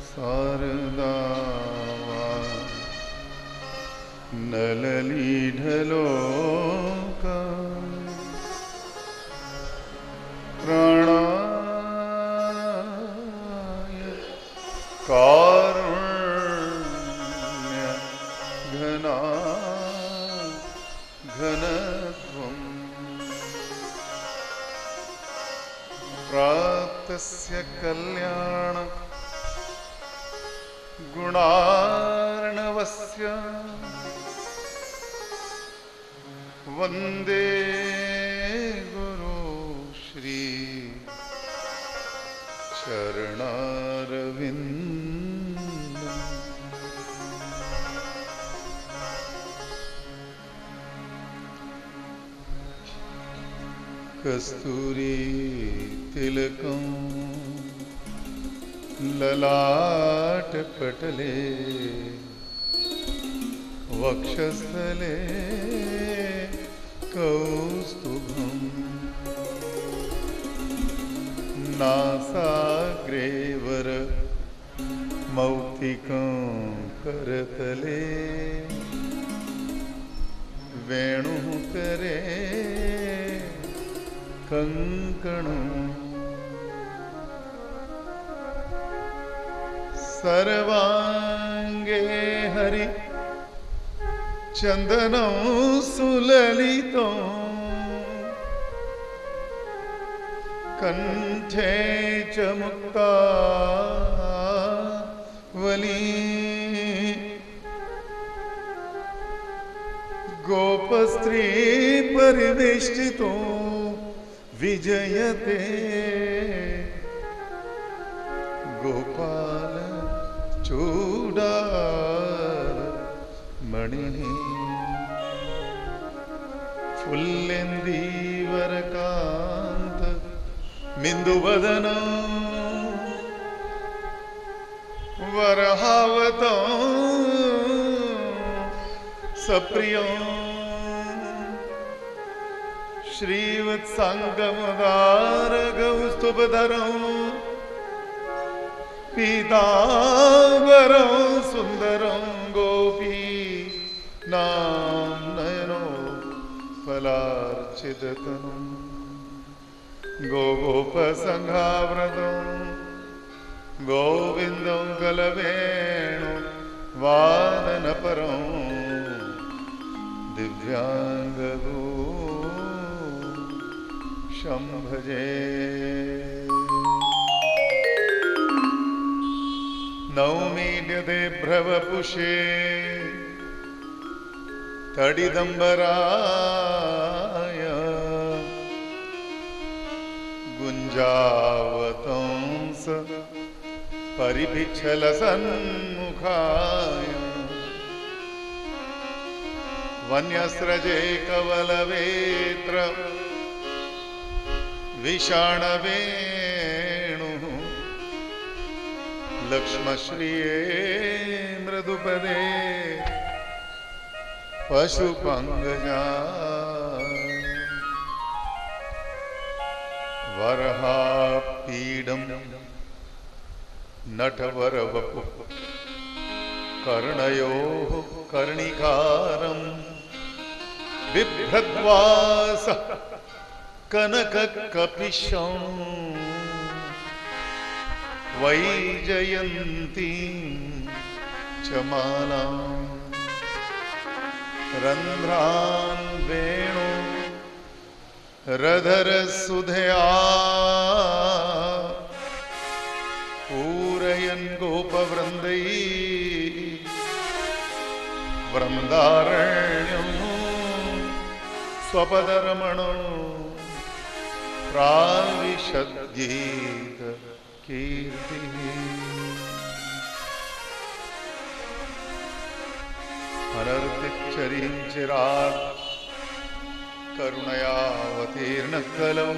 शारदा नललीढलोका प्राणाय कारुण्य घना घनत्वम् प्राप्तस्य कल्याण गुणार्णवस्य वंदे गुरु श्री चरणारविंदम्। कस्तूरी तिलकं ललाट पटले वक्षस्थले कौस्तुभम् नासाग्रे वर मौक्तिकं करतले वेणुः करे कंकणम् सर्वांगे हरि चंदनं सुललितं कंठे च मुक्तावली गोपस्त्री परिवेष्टितो विजयते गोपाल चूडाल मणि फुल्लेन्दीवरकांत मिंदुवदन वरहावतं सप्रियं श्रीवत्सांगमदारगौस्तुभधरं पीतांबरं सुंदरं गोपी नयनो फलार्चिततनुं गोगोपसंघावृतं गोविन्दं कलवेणु वादनपरं दिव्यांगगो शंभजे। नौमीड्यते भ्रवपुषे तडिदंबराय गुंजावतंस परिभिच्छल सन्मुखाय वन्यस्रजे कवलवेत्र विषाणवेणुः लक्ष्मश्रिये मृदुपदे पशुपंगजा वरहापीडं नटवरवपु कर्णयोः कर्णिकारं बिभ्रद्वास कनककपिशं वैजयन्तीं च मालां रन्ध्रान् वेणु रधरसुधया पूरयन् गोपवृन्दैः वृन्दारण्यं स्वपदरमणो प्राविशद्गीत कीर्तिः। अनर्तिच्चरीं चिरात् करुणयावतीर्णः कलौ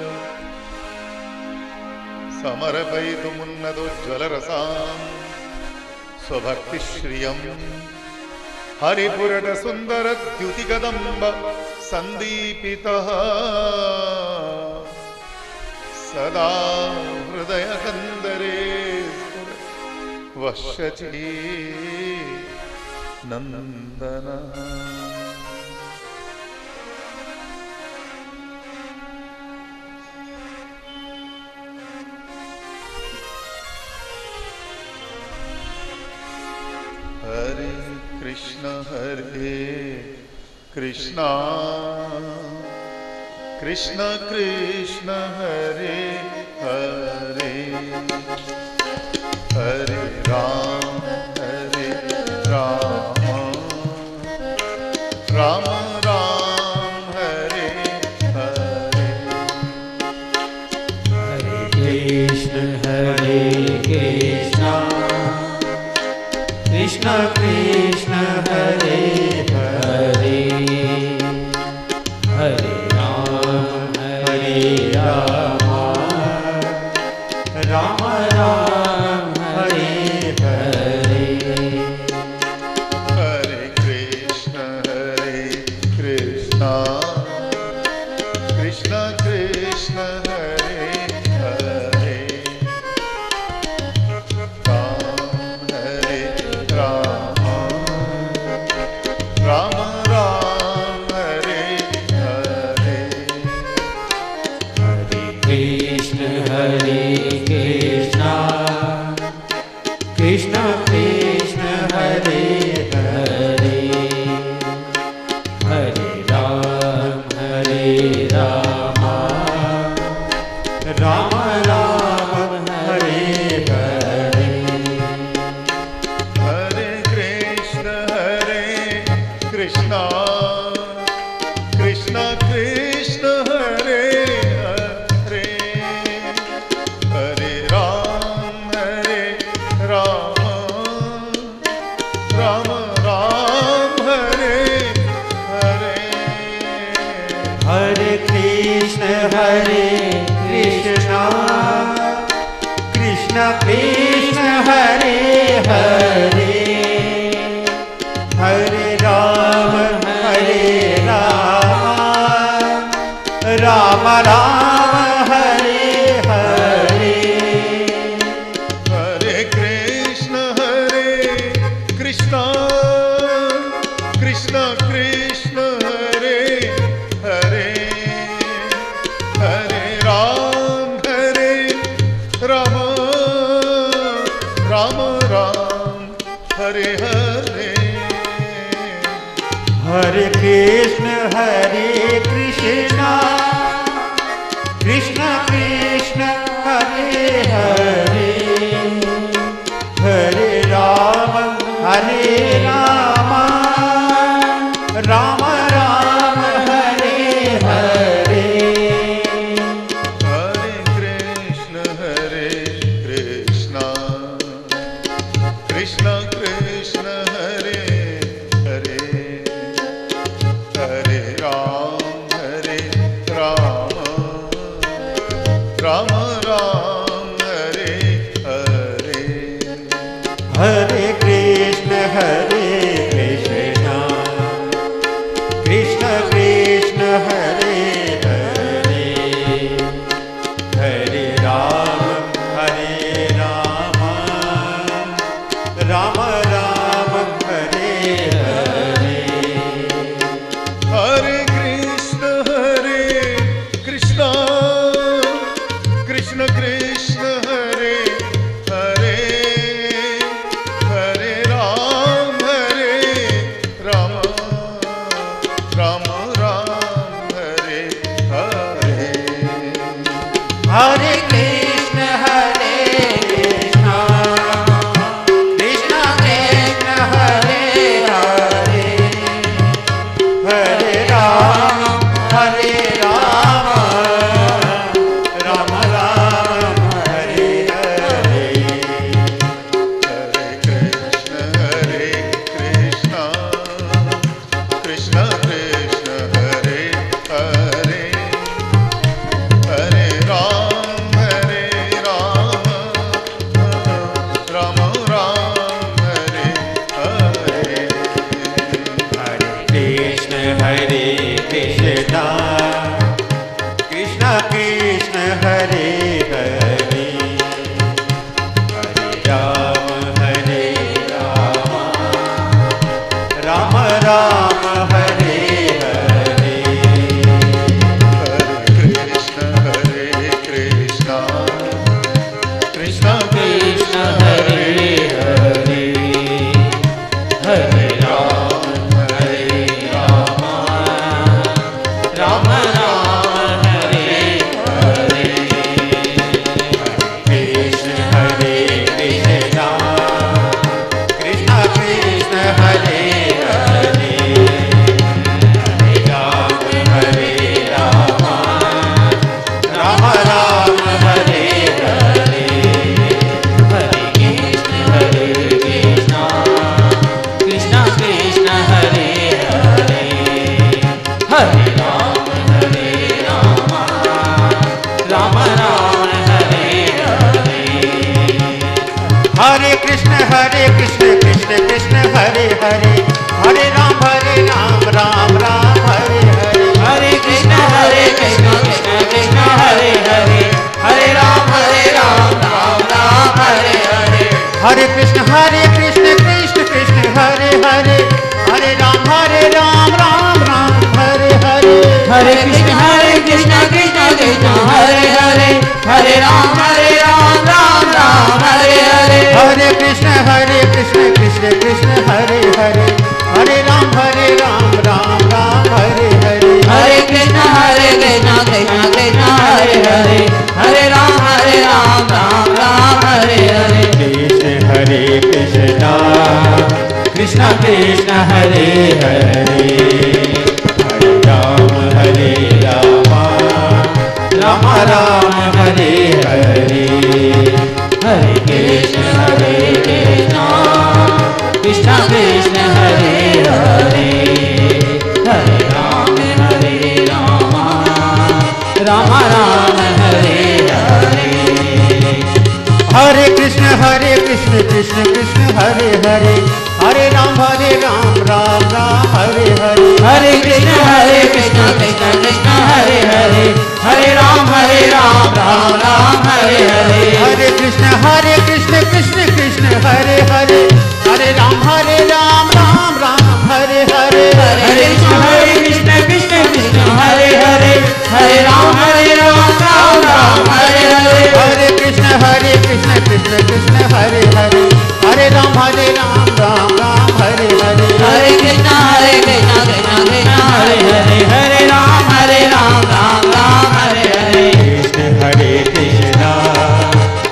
समर्पयितुमुन्नतोज्ज्वलरसाम् स्वभक्तिश्रियम् हरिपुरटसुन्दरद्युतिकदम्ब सन्दीपितः सदा हृदयकन्दरे वश्यची नन्दन। हरे कृष्ण कृष्ण कृष्ण हरे हरे, हरे राम राम राम हरे हरे। हरे कृष्ण कृष्ण कृष्ण हरे हरे, हरे राम राम राम हरे हरे। हरे कृष्ण कृष्ण कृष्ण हरे हरे, राम राम हरे हरे। हरे कृष्ण कृष्ण कृष्ण हरे हरे, हरे राम राम राम हरे हरे। हरे कृष्ण कृष्ण कृष्ण हरे हरे, हरे राम राम राम हरे हरे। हरे कृष्ण कृष्ण कृष्ण हरे हरे, हरे राम राम राम हरे हरे। हरे कृष्ण कृष्ण कृष्ण हरे हरे, हरे राम राम हरे हरे। हरे कृष्ण कृष्ण कृष्ण हरे हरे, हरे राम राम राम हरे हरे। हरे कृष्ण कृष्ण कृष्ण हरे हरे, हरे राम राम हरे हरे। हरे कृष्ण कृष्ण कृष्ण हरे हरे, हरे राम राम राम हरे हरे। हरे कृष्ण कृष्ण कृष्ण हरे हरे, हरे राम राम हरे हरे। हरे कृष्ण कृष्ण कृष्ण हरे हरे, हरे राम राम राम हरे हरे। हरे कृष्ण कृष्ण कृष्ण हरे हरे, हरे राम हरे कृष्ण कृष्ण कृष्ण हरे हरे, हरे राम राम राम हरे हरे। हरे कृष्ण कृष्ण कृष्ण हरे हरे, हरे राम राम राम हरे हरे। हरे कृष्ण कृष्ण कृष्ण हरे हरे, हरे राम राम राम हरे हरे। हरे कृष्ण कृष्ण कृष्ण हरे हरे, हरे राम राम राम हरे हरे। हरे कृष्ण कृष्ण कृष्ण हरे हरे, हरे राम राम राम हरे हरे। हरे कृष्ण कृष्ण कृष्ण हरे हरे, हरे राम राम राम हरे हरे। कृष्ण हरे कृष्णा कृष्ण कृष्ण हरे हरे, हरे राम राम राम हरे हरे। हरे कृष्ण कृष्ण कृष्ण हरे हरे, हरे राम राम राम हरे हरे। हरे कृष्ण कृष्ण कृष्ण हरे हरे, हरे राम राम राम हरे हरे। हरे कृष्ण कृष्ण कृष्ण हरे हरे, हरे राम राम राम हरे हरे। हरे कृष्ण कृष्ण कृष्ण हरे हरे, हरे राम राम राम हरे हरे। हरे कृष्ण कृष्ण कृष्ण हरे हरे, हरे राम राम राम हरे हरे। हरे कृष्ण कृष्ण कृष्ण हरे हरे, हरे राम राम राम हरे हरे। हरे कृष्ण कृष्ण कृष्ण हरे हरे, हरे राम राम राम हरे हरे।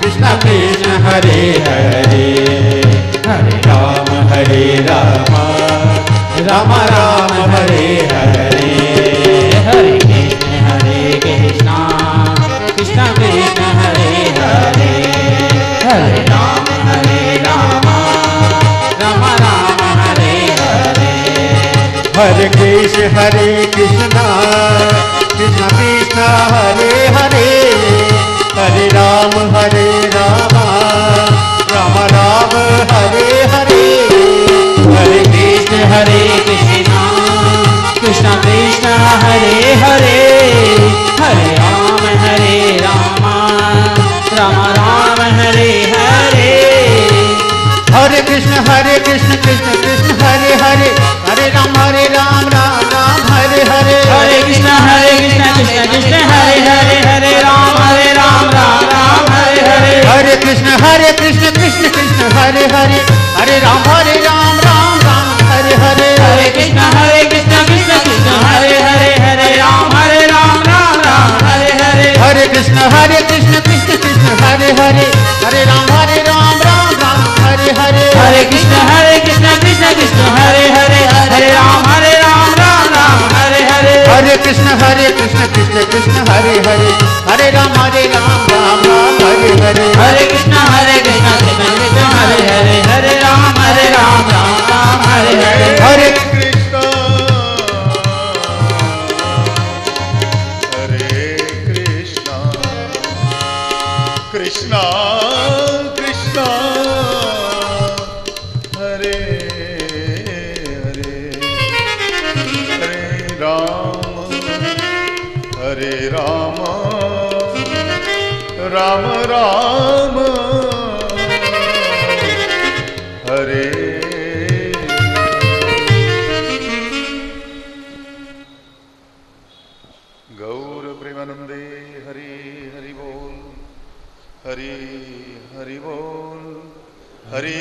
कृष्ण कृष्ण कृष्ण हरे हरे, हरे राम राम राम हरे हरे। हरे कृष्ण कृष्ण कृष्ण कृष्ण हरे हरे, हरे राम राम राम हरे हरे। हरे कृष्ण कृष्ण कृष्ण हरे हरे, हरे राम राम राम हरे हरे। हरे कृष्ण कृष्ण कृष्ण हरे हरे, हरे राम राम राम हरे हरे। हरे कृष्ण कृष्ण कृष्ण हरे हरे, हरे राम राम राम हरे हरे। हरे कृष्ण कृष्ण कृष्ण हरे हरे, हरे राम राम हरे हरे। हरे कृष्ण कृष्ण कृष्ण हरे हरे, हरे राम राम हरे हरे। हरे कृष्ण कृष्ण कृष्ण हरे हरे, हरे राम राम हरे हरे। हरे कृष्ण कृष्ण कृष्ण हरे हरे, हरे राम राम हरे हरे। हरे कृष्ण कृष्ण कृष्ण हरे हरे, हरे राम राम हरे हरे। हरे कृष्ण कृष्ण कृष्ण हरे हरे, हरे राम राम हरे हरे। हरे कृष्ण कृष्ण कृष्ण हरे हरे, हरे राम राम हरे हरे। हरे कृष्ण हरे कृष्ण कृष्ण कृष्ण हरे हरे, हरे राम राम राम हरे। गौर प्रेमानंदे हरि हरि बोल, हरि हरि बोल, हरि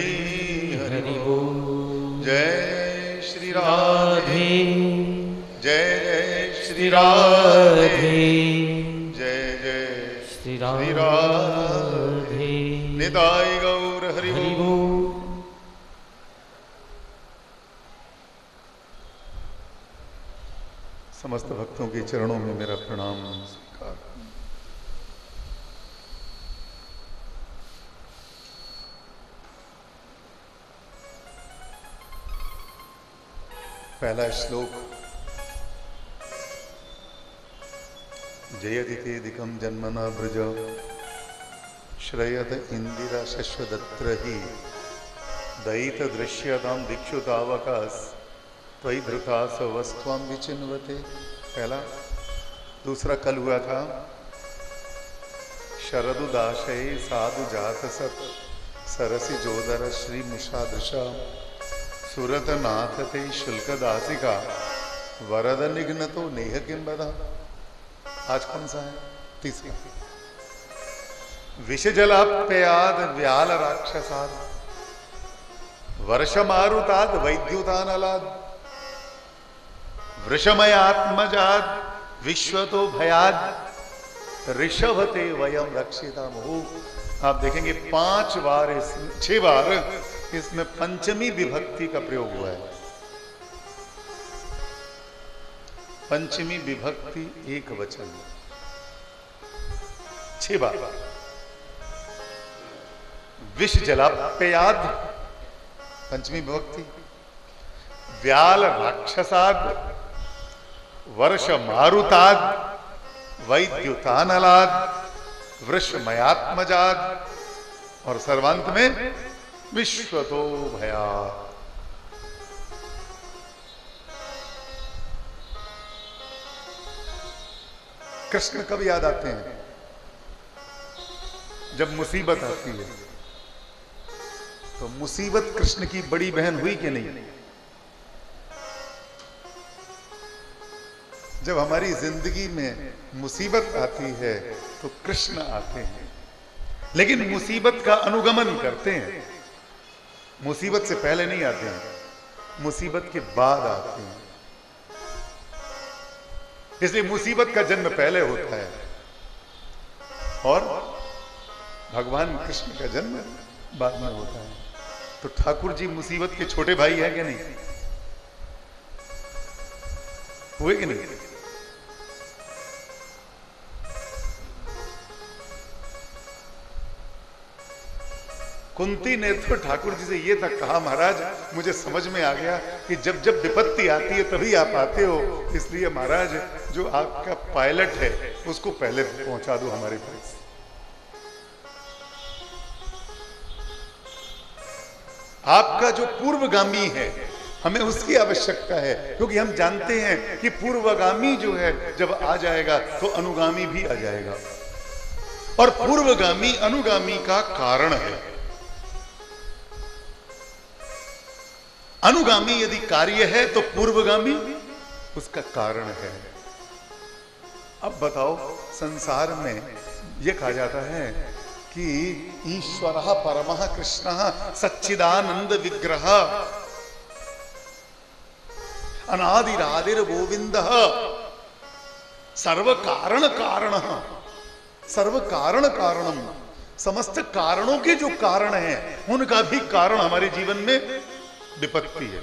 हरि बोल। जय श्री राधे, जय जय श्री राधे, जय जय श्री राधे। निताय गौर हरि बोल। समस्त भक्तों के चरणों में मेरा प्रणाम स्वीकार। पहला श्लोक, जयदिते दिकं जन्मना ब्रज श्रयत इंदिरा शश्वदत्र ही दयित दृश्यताम दीक्षुतावकाश त्वयि धृता सवस्त्वाम विचिन्वते। पहला। दूसरा कल हुआ था शरदुदाशय साधु जात सत सरसी जोदर श्री मुषादृशा सुरत नाथ ते शुल्क दासिका वरद निघ्न तो नेह किम बदा। आज कौन सा है? तीसरा। विष जलाप्ययाद व्याल राक्षसाद वर्ष मारुताद वैद्युतानलाद वृषमयात्मजाद विश्वतो भयाद ऋषभते वयम रक्षिता मुहु। आप देखेंगे 5 बार 6 बार इसमें पंचमी विभक्ति का प्रयोग हुआ है। पंचमी विभक्ति एक वचन 6 बार। विष जलाप्ययाद पंचमी विभक्ति, व्याल राक्षसाद, वर्ष मारुताद, वैद्युतानलाद, वृषमयात्मजाद और सर्वांत में विश्वतो भयात्। कृष्ण कब याद आते हैं? जब मुसीबत आती है। तो मुसीबत कृष्ण की बड़ी बहन हुई कि नहीं? जब हमारी जिंदगी में मुसीबत आती है तो कृष्ण आते हैं, लेकिन मुसीबत का अनुगमन करते हैं। मुसीबत से पहले नहीं आते हैं, मुसीबत के बाद आते हैं। इसलिए मुसीबत का जन्म पहले होता है और भगवान कृष्ण का जन्म बाद में होता है। तो ठाकुर जी मुसीबत के छोटे भाई है कि नहीं? हुए कि नहीं? कुंती ने तो ठाकुर जी से ये तक कहा, महाराज मुझे समझ में आ गया कि जब जब विपत्ति आती है तभी आप आते हो, इसलिए महाराज जो आपका पायलट है उसको पहले पहुंचा दो हमारे पास। आपका जो पूर्वगामी है हमें उसकी आवश्यकता है, क्योंकि हम जानते हैं कि पूर्वगामी जो है जब आ जाएगा तो अनुगामी भी आ जाएगा, और पूर्वगामी अनुगामी का कारण है। अनुगामी यदि कार्य है तो पूर्वगामी उसका कारण है। अब बताओ, संसार में यह कहा जाता है कि ईश्वरः परमः कृष्णः सच्चिदानंद विग्रह अनादिरादिर गोविंदः सर्व कारण कारणः। सर्व कारण कारणम, समस्त कारणों के जो कारण हैं उनका भी कारण हमारे जीवन में विपत्ति है।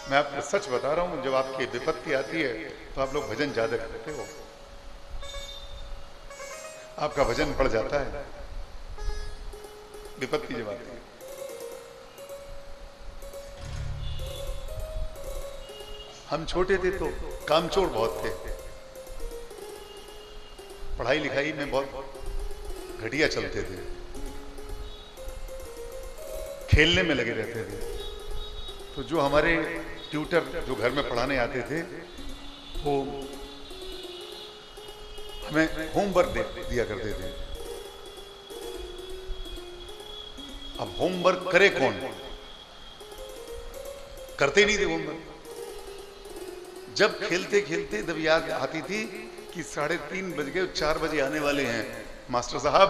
मैं आपको सच बता रहा हूं, जब आपकी विपत्ति आती है तो आप लोग भजन ज्यादा करते हो, आपका भजन बढ़ जाता है। विपत्ति जब आती है, हम छोटे थे तो कामचोर बहुत थे, पढ़ाई लिखाई में बहुत घटिया चलते थे, खेलने में लगे रहते थे। तो जो हमारे ट्यूटर जो घर में पढ़ाने आते थे वो हमें होमवर्क दिया करते थे। अब होमवर्क करे कौन? करते नहीं थे होमवर्क। जब खेलते खेलते जब याद आती थी कि 3:30 बज गए, 4 बजे आने वाले हैं मास्टर साहब,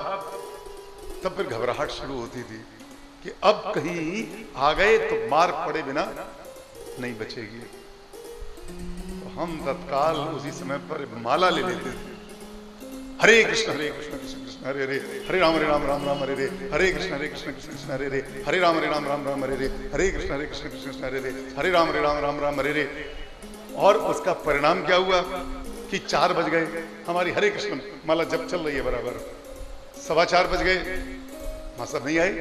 तब फिर घबराहट शुरू होती थी कि अब कहीं आ गए तो मार पड़े बिना नहीं बचेगी। तो हम तत्काल उसी समय पर माला ले लेते थे, हरे कृष्ण कृष्ण कृष्ण हरे हरे, हरे राम राम राम हरे हरे, हरे कृष्ण कृष्ण कृष्ण हरे हरे, हरे राम राम हरे हरे, हरे कृष्ण कृष्ण कृष्ण हरे हरे, हरे राम राम हरे हरे। और उसका परिणाम क्या हुआ कि 4 बज गए, हमारी हरे कृष्ण माला जब चल रही है बराबर, 4:15 बज गए, मां सब नहीं आए,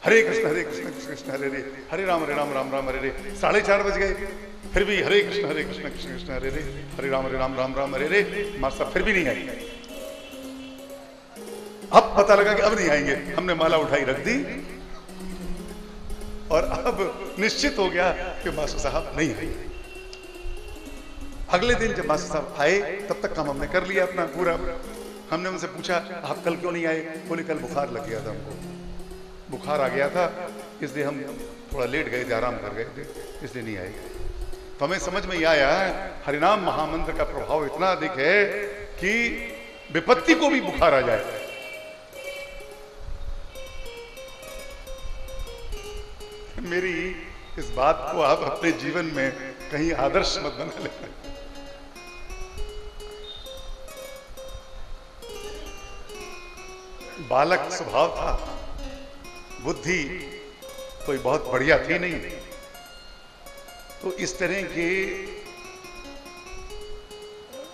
हरे कृष्ण कृष्ण कृष्ण हरे हरे, हरे राम राम राम हरे हरे, 4:30 बज गए, फिर भी हरे कृष्ण कृष्ण कृष्ण हरे हरे राम राम राम हरे हरे। मास्टर साहब फिर भी नहीं आई। अब पता लगा कि अब नहीं आएंगे। हमने माला उठाई रख दी और अब निश्चित हो गया कि मास्टर साहब नहीं आएंगे। अगले दिन जब मास्टर साहब आए तब तक काम हमने कर लिया अपना पूरा। हमने उनसे पूछा आप कल क्यों नहीं आए? बोले कल बुखार लग गया था हमको, बुखार आ गया था इसलिए हम थोड़ा लेट गए थे, आराम कर गए थे, इसलिए नहीं आए। तो हमें समझ में यह आया हरिनाम महामंत्र का प्रभाव इतना अधिक है कि विपत्ति को भी बुखार आ जाए। मेरी इस बात को आप अपने जीवन में कहीं आदर्श मत बना लेना। बालक स्वभाव था, बुद्धि कोई बहुत बढ़िया थी नहीं, तो इस तरह के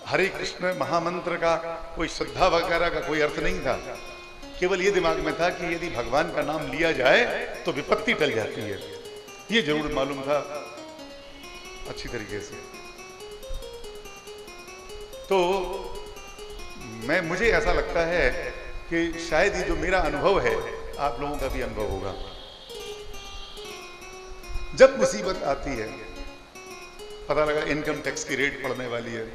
हरे कृष्ण महामंत्र का कोई श्रद्धा वगैरह का कोई अर्थ नहीं था। केवल ये दिमाग में था कि यदि भगवान का नाम लिया जाए तो विपत्ति टल जाती है। ये जरूर मालूम था अच्छी तरीके से। तो मुझे ऐसा लगता है कि शायद ये जो मेरा अनुभव है आप लोगों का भी अनुभव होगा। जब मुसीबत आती है, पता लगा इनकम टैक्स की रेट पड़ने वाली है,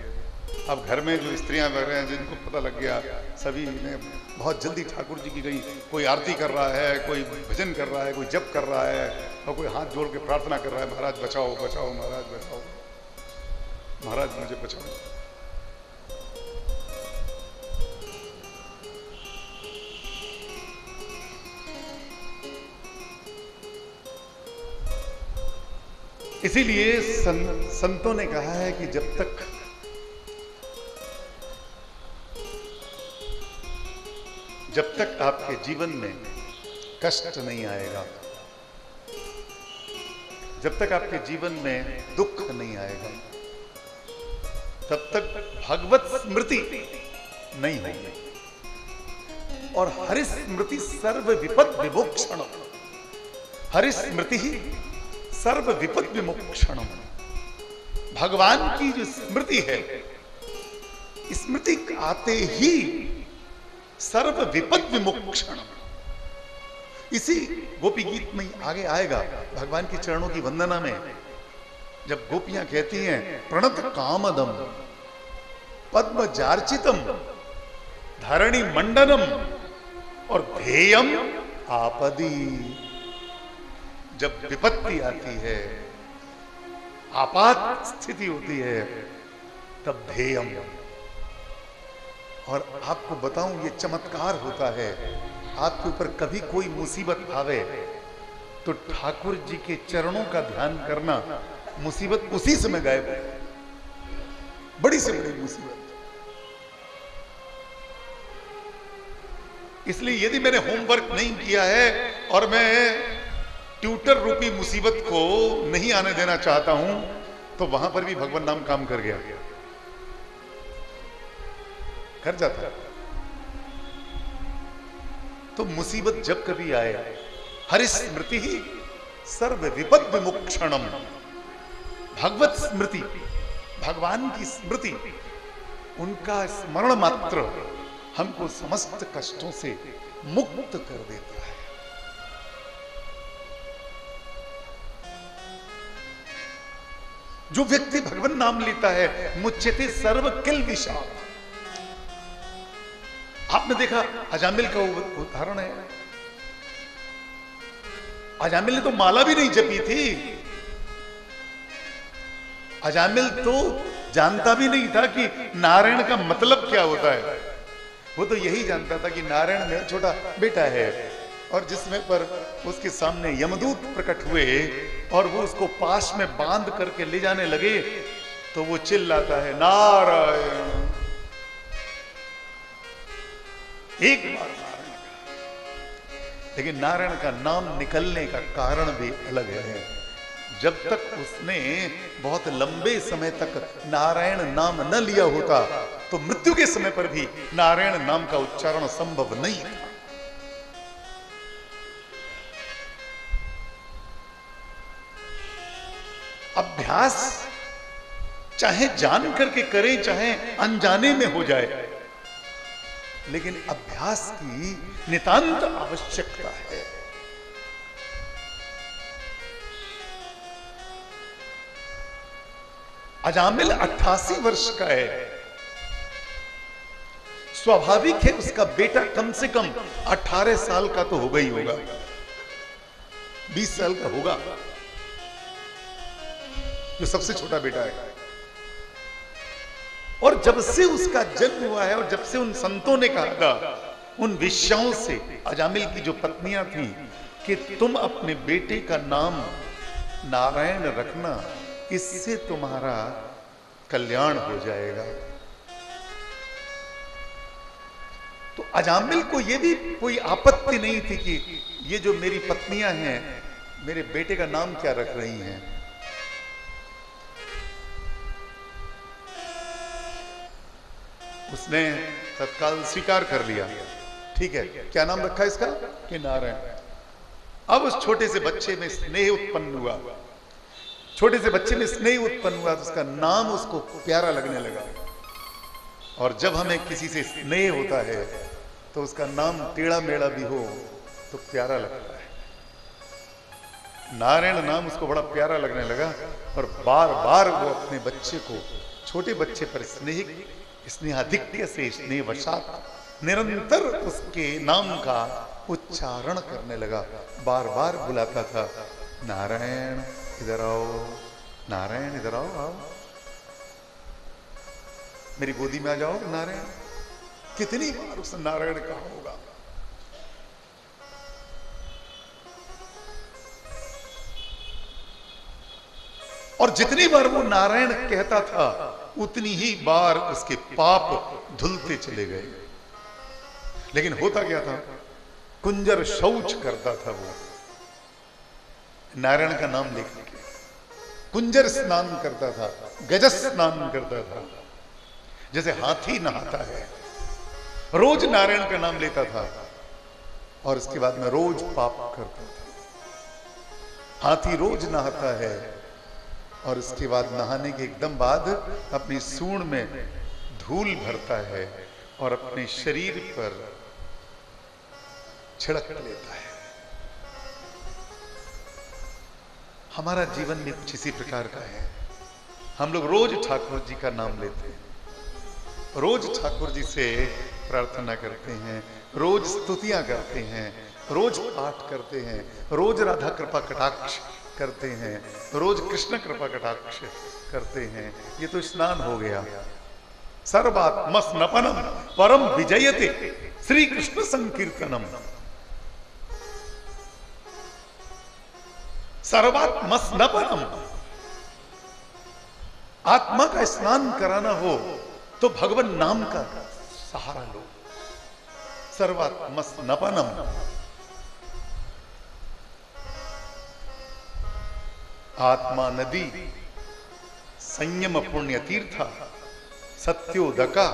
अब घर में जो स्त्रियां बैठ रहे हैं जिनको पता लग गया, सभी ने बहुत जल्दी ठाकुर जी की गई, कोई आरती कर रहा है, कोई भजन कर रहा है, कोई जप कर रहा है और कोई हाथ जोड़ के प्रार्थना कर रहा है, महाराज बचाओ बचाओ महाराज बचाओ, महाराज मुझे बचाओ। इसीलिए संतों ने कहा है कि जब तक आपके जीवन में कष्ट नहीं आएगा, जब तक आपके जीवन में दुख नहीं आएगा, तब तक भगवत स्मृति नहीं होगी। और हरि स्मृति सर्व विपद विमोक्षण, हरि स्मृति ही सर्व विपद विमोक्षण। भगवान की जो स्मृति है, स्मृति आते ही सर्व विपद विमोक्षण। इसी गोपी गीत में आगे आएगा भगवान के चरणों की वंदना में, जब गोपियां कहती हैं प्रणत कामदम पद्म जार्चितम धरणी मंडनम और ध्येयम आपदी। जब विपत्ति आती है, आपात स्थिति होती है, तब ध्येयम। और आपको बताऊं ये चमत्कार होता है, आपके ऊपर कभी कोई मुसीबत आवे तो ठाकुर जी के चरणों का ध्यान करना, मुसीबत उसी समय गायब है, बड़ी से बड़ी मुसीबत। इसलिए यदि मैंने होमवर्क नहीं किया है और मैं ट्यूटर रूपी मुसीबत को नहीं आने देना चाहता हूं, तो वहां पर भी भगवान नाम काम कर गया, कर जाता। तो मुसीबत जब कभी आए, हरि स्मृति ही सर्व विपद विमोक्षणम। भगवत स्मृति, भगवान की स्मृति, उनका स्मरण मात्र हमको समस्त कष्टों से मुक्त कर देता है। जो व्यक्ति भगवान नाम लेता है, मुच्यते सर्व किल विषाद। आपने देखा अजामिल का उदाहरण है, अजामिल ने तो माला भी नहीं जपी थी, अजामिल तो जानता भी नहीं था कि नारायण का मतलब क्या होता है। वो तो यही जानता था कि नारायण मेरा छोटा बेटा है, और जिसमें पर उसके सामने यमदूत प्रकट हुए और वो उसको पास में बांध करके ले जाने लगे, तो वो चिल्लाता है नारायण, एक बार नारायण का। लेकिन नारायण का नाम निकलने का कारण भी अलग है। जब तक उसने बहुत लंबे समय तक नारायण नाम न लिया होता, तो मृत्यु के समय पर भी नारायण नाम का उच्चारण संभव नहीं था। अभ्यास चाहे जान करके करें चाहे अनजाने में हो जाए, लेकिन अभ्यास की नितांत आवश्यकता है। अजामिल 88 वर्ष का है, स्वाभाविक है उसका बेटा कम से कम 18 साल का तो होगा ही होगा, 20 साल का होगा, जो सबसे छोटा बेटा है। और जब से उसका जन्म हुआ है और जब से उन संतों ने कहा था उन विषयों से, अजामिल की जो पत्नियां थी, कि तुम अपने बेटे का नाम नारायण रखना, इससे तुम्हारा कल्याण हो जाएगा। तो अजामिल को यह भी कोई आपत्ति नहीं थी कि ये जो मेरी पत्नियां हैं मेरे बेटे का नाम क्या रख रही हैं। उसने तत्काल स्वीकार कर लिया, ठीक है, क्या नाम रखा इसका, कि नारायण। अब उस छोटे से बच्चे में स्नेह उत्पन्न हुआ, छोटे से बच्चे में स्नेह उत्पन्न हुआ तो उसका नाम उसको प्यारा लगने लगा। और जब हमें किसी से स्नेह होता है तो उसका नाम टेढ़ा मेढ़ा भी हो तो प्यारा लगता है। नारायण नाम उसको बड़ा प्यारा लगने लगा और बार बार वो अपने बच्चे को, छोटे बच्चे पर स्नेहाधिक्य से, स्नेहवशात निरंतर उसके नाम का उच्चारण करने लगा। बार बार बुलाता था, नारायण इधर आओ, नारायण इधर आओ, आओ मेरी गोदी में आ जाओ नारायण। कितनी बार उसने नारायण कहा होगा। और जितनी बार वो नारायण कहता था उतनी ही बार उसके पाप धुलते चले गए। लेकिन होता क्या था, कुंजर शौच करता था वो नारायण का नाम लेकर के, कुंजर स्नान करता था, गजस स्नान करता था, जैसे हाथी नहाता है, रोज नारायण का नाम लेता था और इसके बाद में रोज पाप करता था। हाथी रोज नहाता है और इसके बाद नहाने के एकदम बाद अपनी सूंड में धूल भरता है और अपने शरीर पर छिड़क लेता है। हमारा जीवन भी कुछ इसी प्रकार का है। हम लोग रोज ठाकुर जी का नाम लेते हैं, रोज ठाकुर जी से प्रार्थना करते हैं, रोज स्तुतियां करते हैं, रोज पाठ करते हैं, रोज राधा कृपा कटाक्ष करते हैं, रोज कृष्ण कृपा कटाक्ष करते हैं। ये तो स्नान हो गया। सर्वात्म स्नपनम परम विजयते श्री कृष्ण संकीर्तनम। सर्वात्म स्नपनम, आत्मा का स्नान कराना हो तो भगवान नाम का सहारा लो। सर्वात्म स्नपनम, आत्मा नदी संयम पुण्य तीर्थ सत्योदका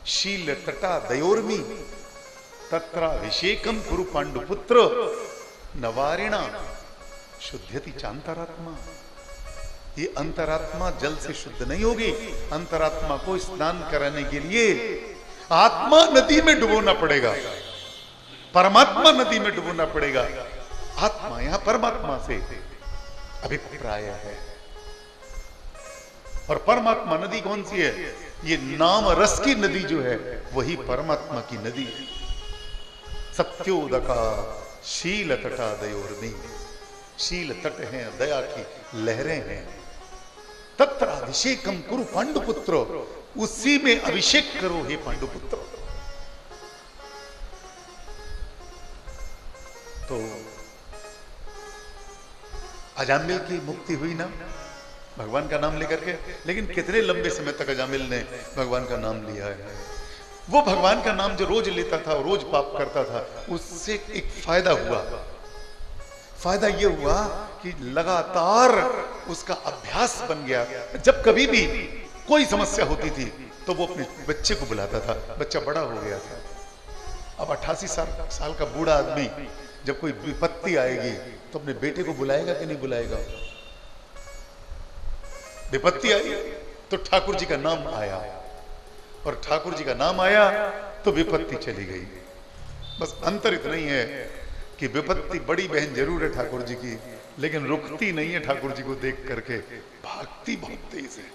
शील तटा दयोर्मी तत्राभिषेकम कुरु पांडुपुत्र नवारिणा शुद्धति चांतरात्मा। ये अंतरात्मा जल से शुद्ध नहीं होगी। अंतरात्मा को स्नान कराने के लिए आत्मा नदी में डुबोना पड़ेगा, परमात्मा नदी में डुबोना पड़ेगा। आत्मा यहां परमात्मा से अभिप्राय है। और परमात्मा नदी कौन सी है? ये नाम रस की नदी जो है वही परमात्मा की नदी है। सत्योदका शील तटा दयोर्मी, शील तट हैं, दया की लहरें हैं। तत्र अभिषेकम कुरु पांडुपुत्र, उसी में अभिषेक करो हे पांडुपुत्र। तो अजामिल की मुक्ति हुई ना भगवान का नाम लेकर के। लेकिन कितने लंबे समय तक अजामिल ने भगवान का नाम लिया है। वो भगवान का नाम जो रोज लेता था, रोज पाप करता था, उससे एक फायदा हुआ। फायदा ये हुआ कि लगातार उसका अभ्यास बन गया। जब कभी भी कोई समस्या होती थी तो वो अपने बच्चे को बुलाता था। बच्चा बड़ा हो गया था। अब 88 साल का बूढ़ा आदमी जब कोई विपत्ति आएगी तो अपने बेटे को बुलाएगा कि नहीं बुलाएगा? विपत्ति आई तो ठाकुर जी का नाम आया, और ठाकुर जी का नाम आया तो विपत्ति चली गई। बस अंतर इतना ही है कि विपत्ति बड़ी बहन जरूर है ठाकुर जी की, लेकिन रुकती नहीं है ठाकुर जी को देख करके, भागती बहुत तेज है।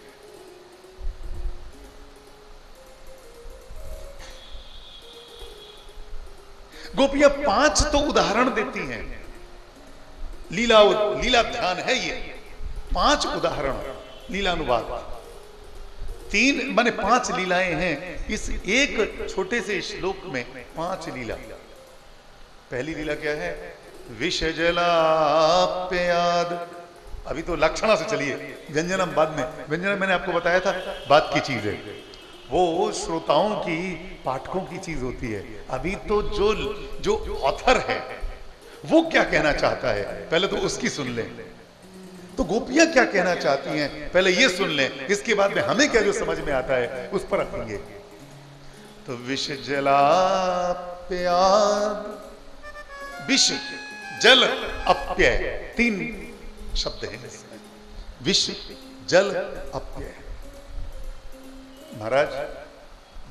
गोपियां 5 तो उदाहरण देती हैं, लीला ध्यान है ये। 5 उदाहरण लीलानुवाद, 3 माने 5 लीलाएं हैं इस एक छोटे से श्लोक में। 5 लीला। पहली लीला क्या है? विष जलाप्याद। अभी तो लक्षणा से चलिए, व्यंजनम बाद में। व्यंजनम मैंने आपको बताया था बात की चीज है, वो श्रोताओं की, पाठकों की चीज होती है। अभी तो जो ऑथर है वो क्या कहना चाहता है पहले तो उसकी सुन लें। तो गोपियां क्या कहना चाहती हैं पहले ये सुन लें, इसके बाद में हमें क्या जो समझ में आता है उस पर रखेंगे। तो विष जलाप्याद, विष जल अप्यय, 3 शब्द हैं इसमें। विष जल अप्यय। महाराज,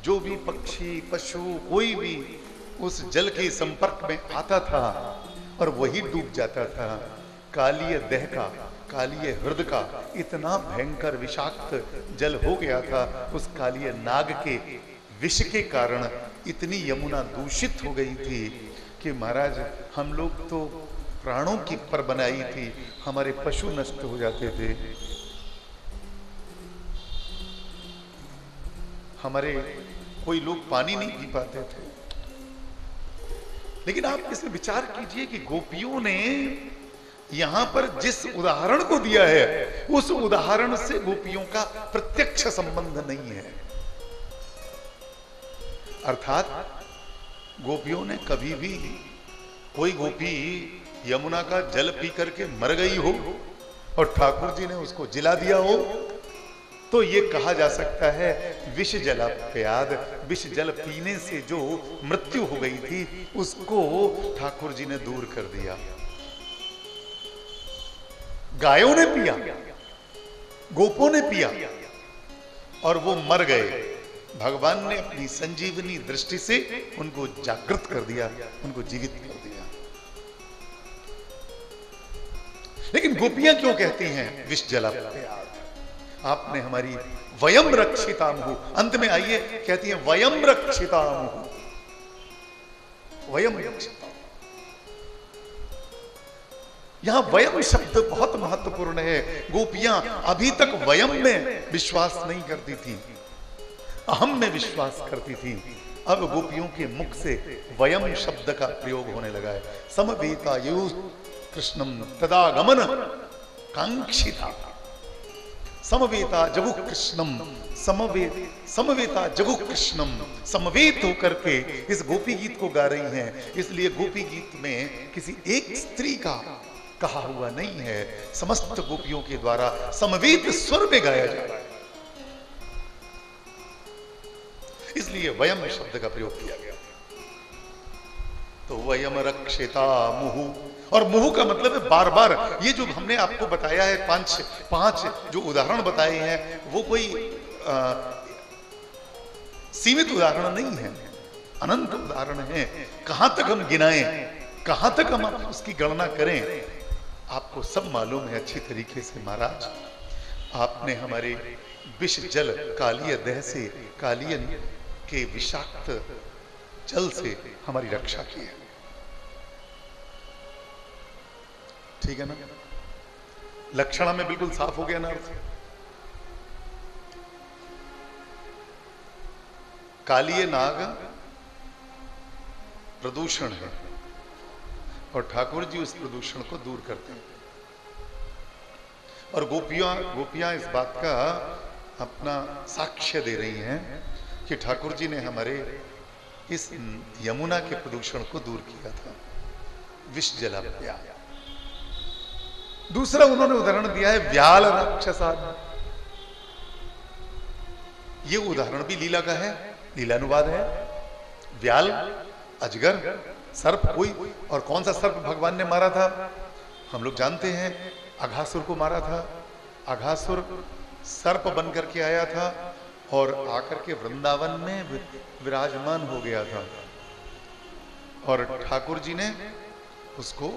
जो भी पक्षी पशु कोई भी उस जल के संपर्क में आता था और वही डूब जाता था। कालीय देह का, कालीय हृदय का इतना भयंकर विषाक्त जल हो गया था, उस कालीय नाग के विष के कारण इतनी यमुना दूषित हो गई थी कि महाराज हम लोग तो प्राणों की पर बनाई थी, हमारे पशु नष्ट हो जाते थे, हमारे कोई लोग पानी नहीं पी पाते थे। लेकिन आप इसमें विचार कीजिए कि गोपियों ने यहां पर जिस उदाहरण को दिया है उस उदाहरण से गोपियों का प्रत्यक्ष संबंध नहीं है। अर्थात गोपियों ने कभी भी, कोई गोपी यमुना का जल पी करके मर गई हो और ठाकुर जी ने उसको जिला दिया हो तो ये कहा जा सकता है विष जलाप्याद, विष जल पीने से जो मृत्यु हो गई थी उसको ठाकुर जी ने दूर कर दिया। गायों ने पिया, गोपों ने पिया और वो मर गए। भगवान ने अपनी संजीवनी दृष्टि से उनको जागृत कर दिया, उनको जीवित कर दिया। लेकिन गोपियां क्यों कहती हैं विष जलाप्याद? आपने हमारी वयम रक्षितामहु, अंत में आइए कहती हैं वयम रक्षितामहु, वयम रक्षितामहु। यहां वयम शब्द बहुत महत्वपूर्ण है। गोपियां अभी तक वयम में विश्वास नहीं करती थी, अहम में विश्वास करती थी। अब गोपियों के मुख से वयम शब्द का प्रयोग होने लगा है। समवेतायु कृष्णम तदागमन कांक्षिता, समवेता जगु कृष्णम, समवेता जगु कृष्णम, समवेत होकर के इस गोपी गीत को गा रही हैं। इसलिए गोपी गीत में किसी एक स्त्री का कहा हुआ नहीं है, समस्त गोपियों के द्वारा समवेत स्वर में गाया जा रहा है। इसलिए वयम शब्द का प्रयोग किया गया। तो वयम रक्षिता मुहु, और मुहु का मतलब है बार बार। ये जो हमने आपको बताया है, पांच जो उदाहरण बताए हैं वो कोई सीमित उदाहरण नहीं है, अनंत उदाहरण है। कहां तक हम गिनाएं, कहां तक हम उसकी गणना करें, आपको सब मालूम है अच्छी तरीके से। महाराज, आपने हमारे विष जल कालीय देह से, कालीय के विषाक्त जल से हमारी रक्षा की है। ठीक है ना? लक्षणा में बिल्कुल साफ हो गया ना अर्थ। कालीय नाग प्रदूषण है और ठाकुर जी उस प्रदूषण को दूर करते हैं। और गोपियां इस बात का अपना साक्ष्य दे रही हैं कि ठाकुर जी ने हमारे इस यमुना के प्रदूषण को दूर किया था, विष जलाप्याद। दूसरा उन्होंने उदाहरण दिया है व्याल राक्षसा। ये उदाहरण भी लीला का है, लीलानुवाद है। व्याल अजगर, सर्प कोई, और कौन सा सर्प भगवान ने मारा था हम लोग जानते हैं, अघासुर को मारा था। अघासुर सर्प बन करके आया था और आकर के वृंदावन में विराजमान हो गया था। और ठाकुर जी ने उसको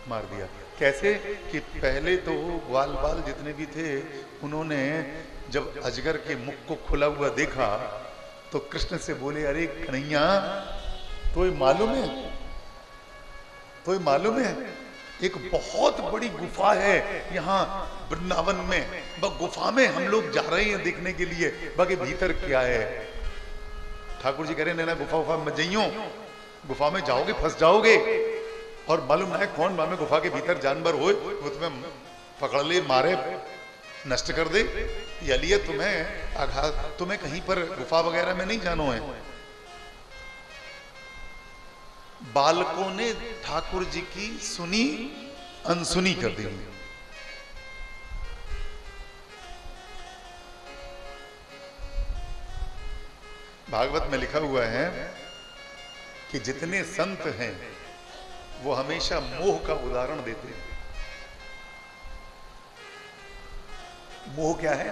मार दिया। कैसे कि पहले तो ग्वाल बाल जितने भी थे उन्होंने जब अजगर के मुख को खुला हुआ देखा तो कृष्ण से बोले, अरे कन्हैया तो ये मालूम है एक बहुत बड़ी गुफा है यहाँ वृंदावन में, बस गुफा में हम लोग जा रहे हैं देखने के लिए, बाकी भीतर क्या है। ठाकुर जी कह रहे नैना गुफा मत जाइयो, गुफा में जाओगे फंस जाओगे, और मालूम ना है कौन मामे गुफा के भीतर जानवर हो वो तुम्हें पकड़ ले, मारे, नष्ट कर दे, या लिए तुम्हें आघात, तुम्हें कहीं पर गुफा वगैरह में नहीं जानो है। बालकों ने ठाकुर जी की सुनी अनसुनी कर दी। भागवत में लिखा हुआ है कि जितने संत हैं वो हमेशा मोह का उदाहरण देते हैं। मोह क्या है?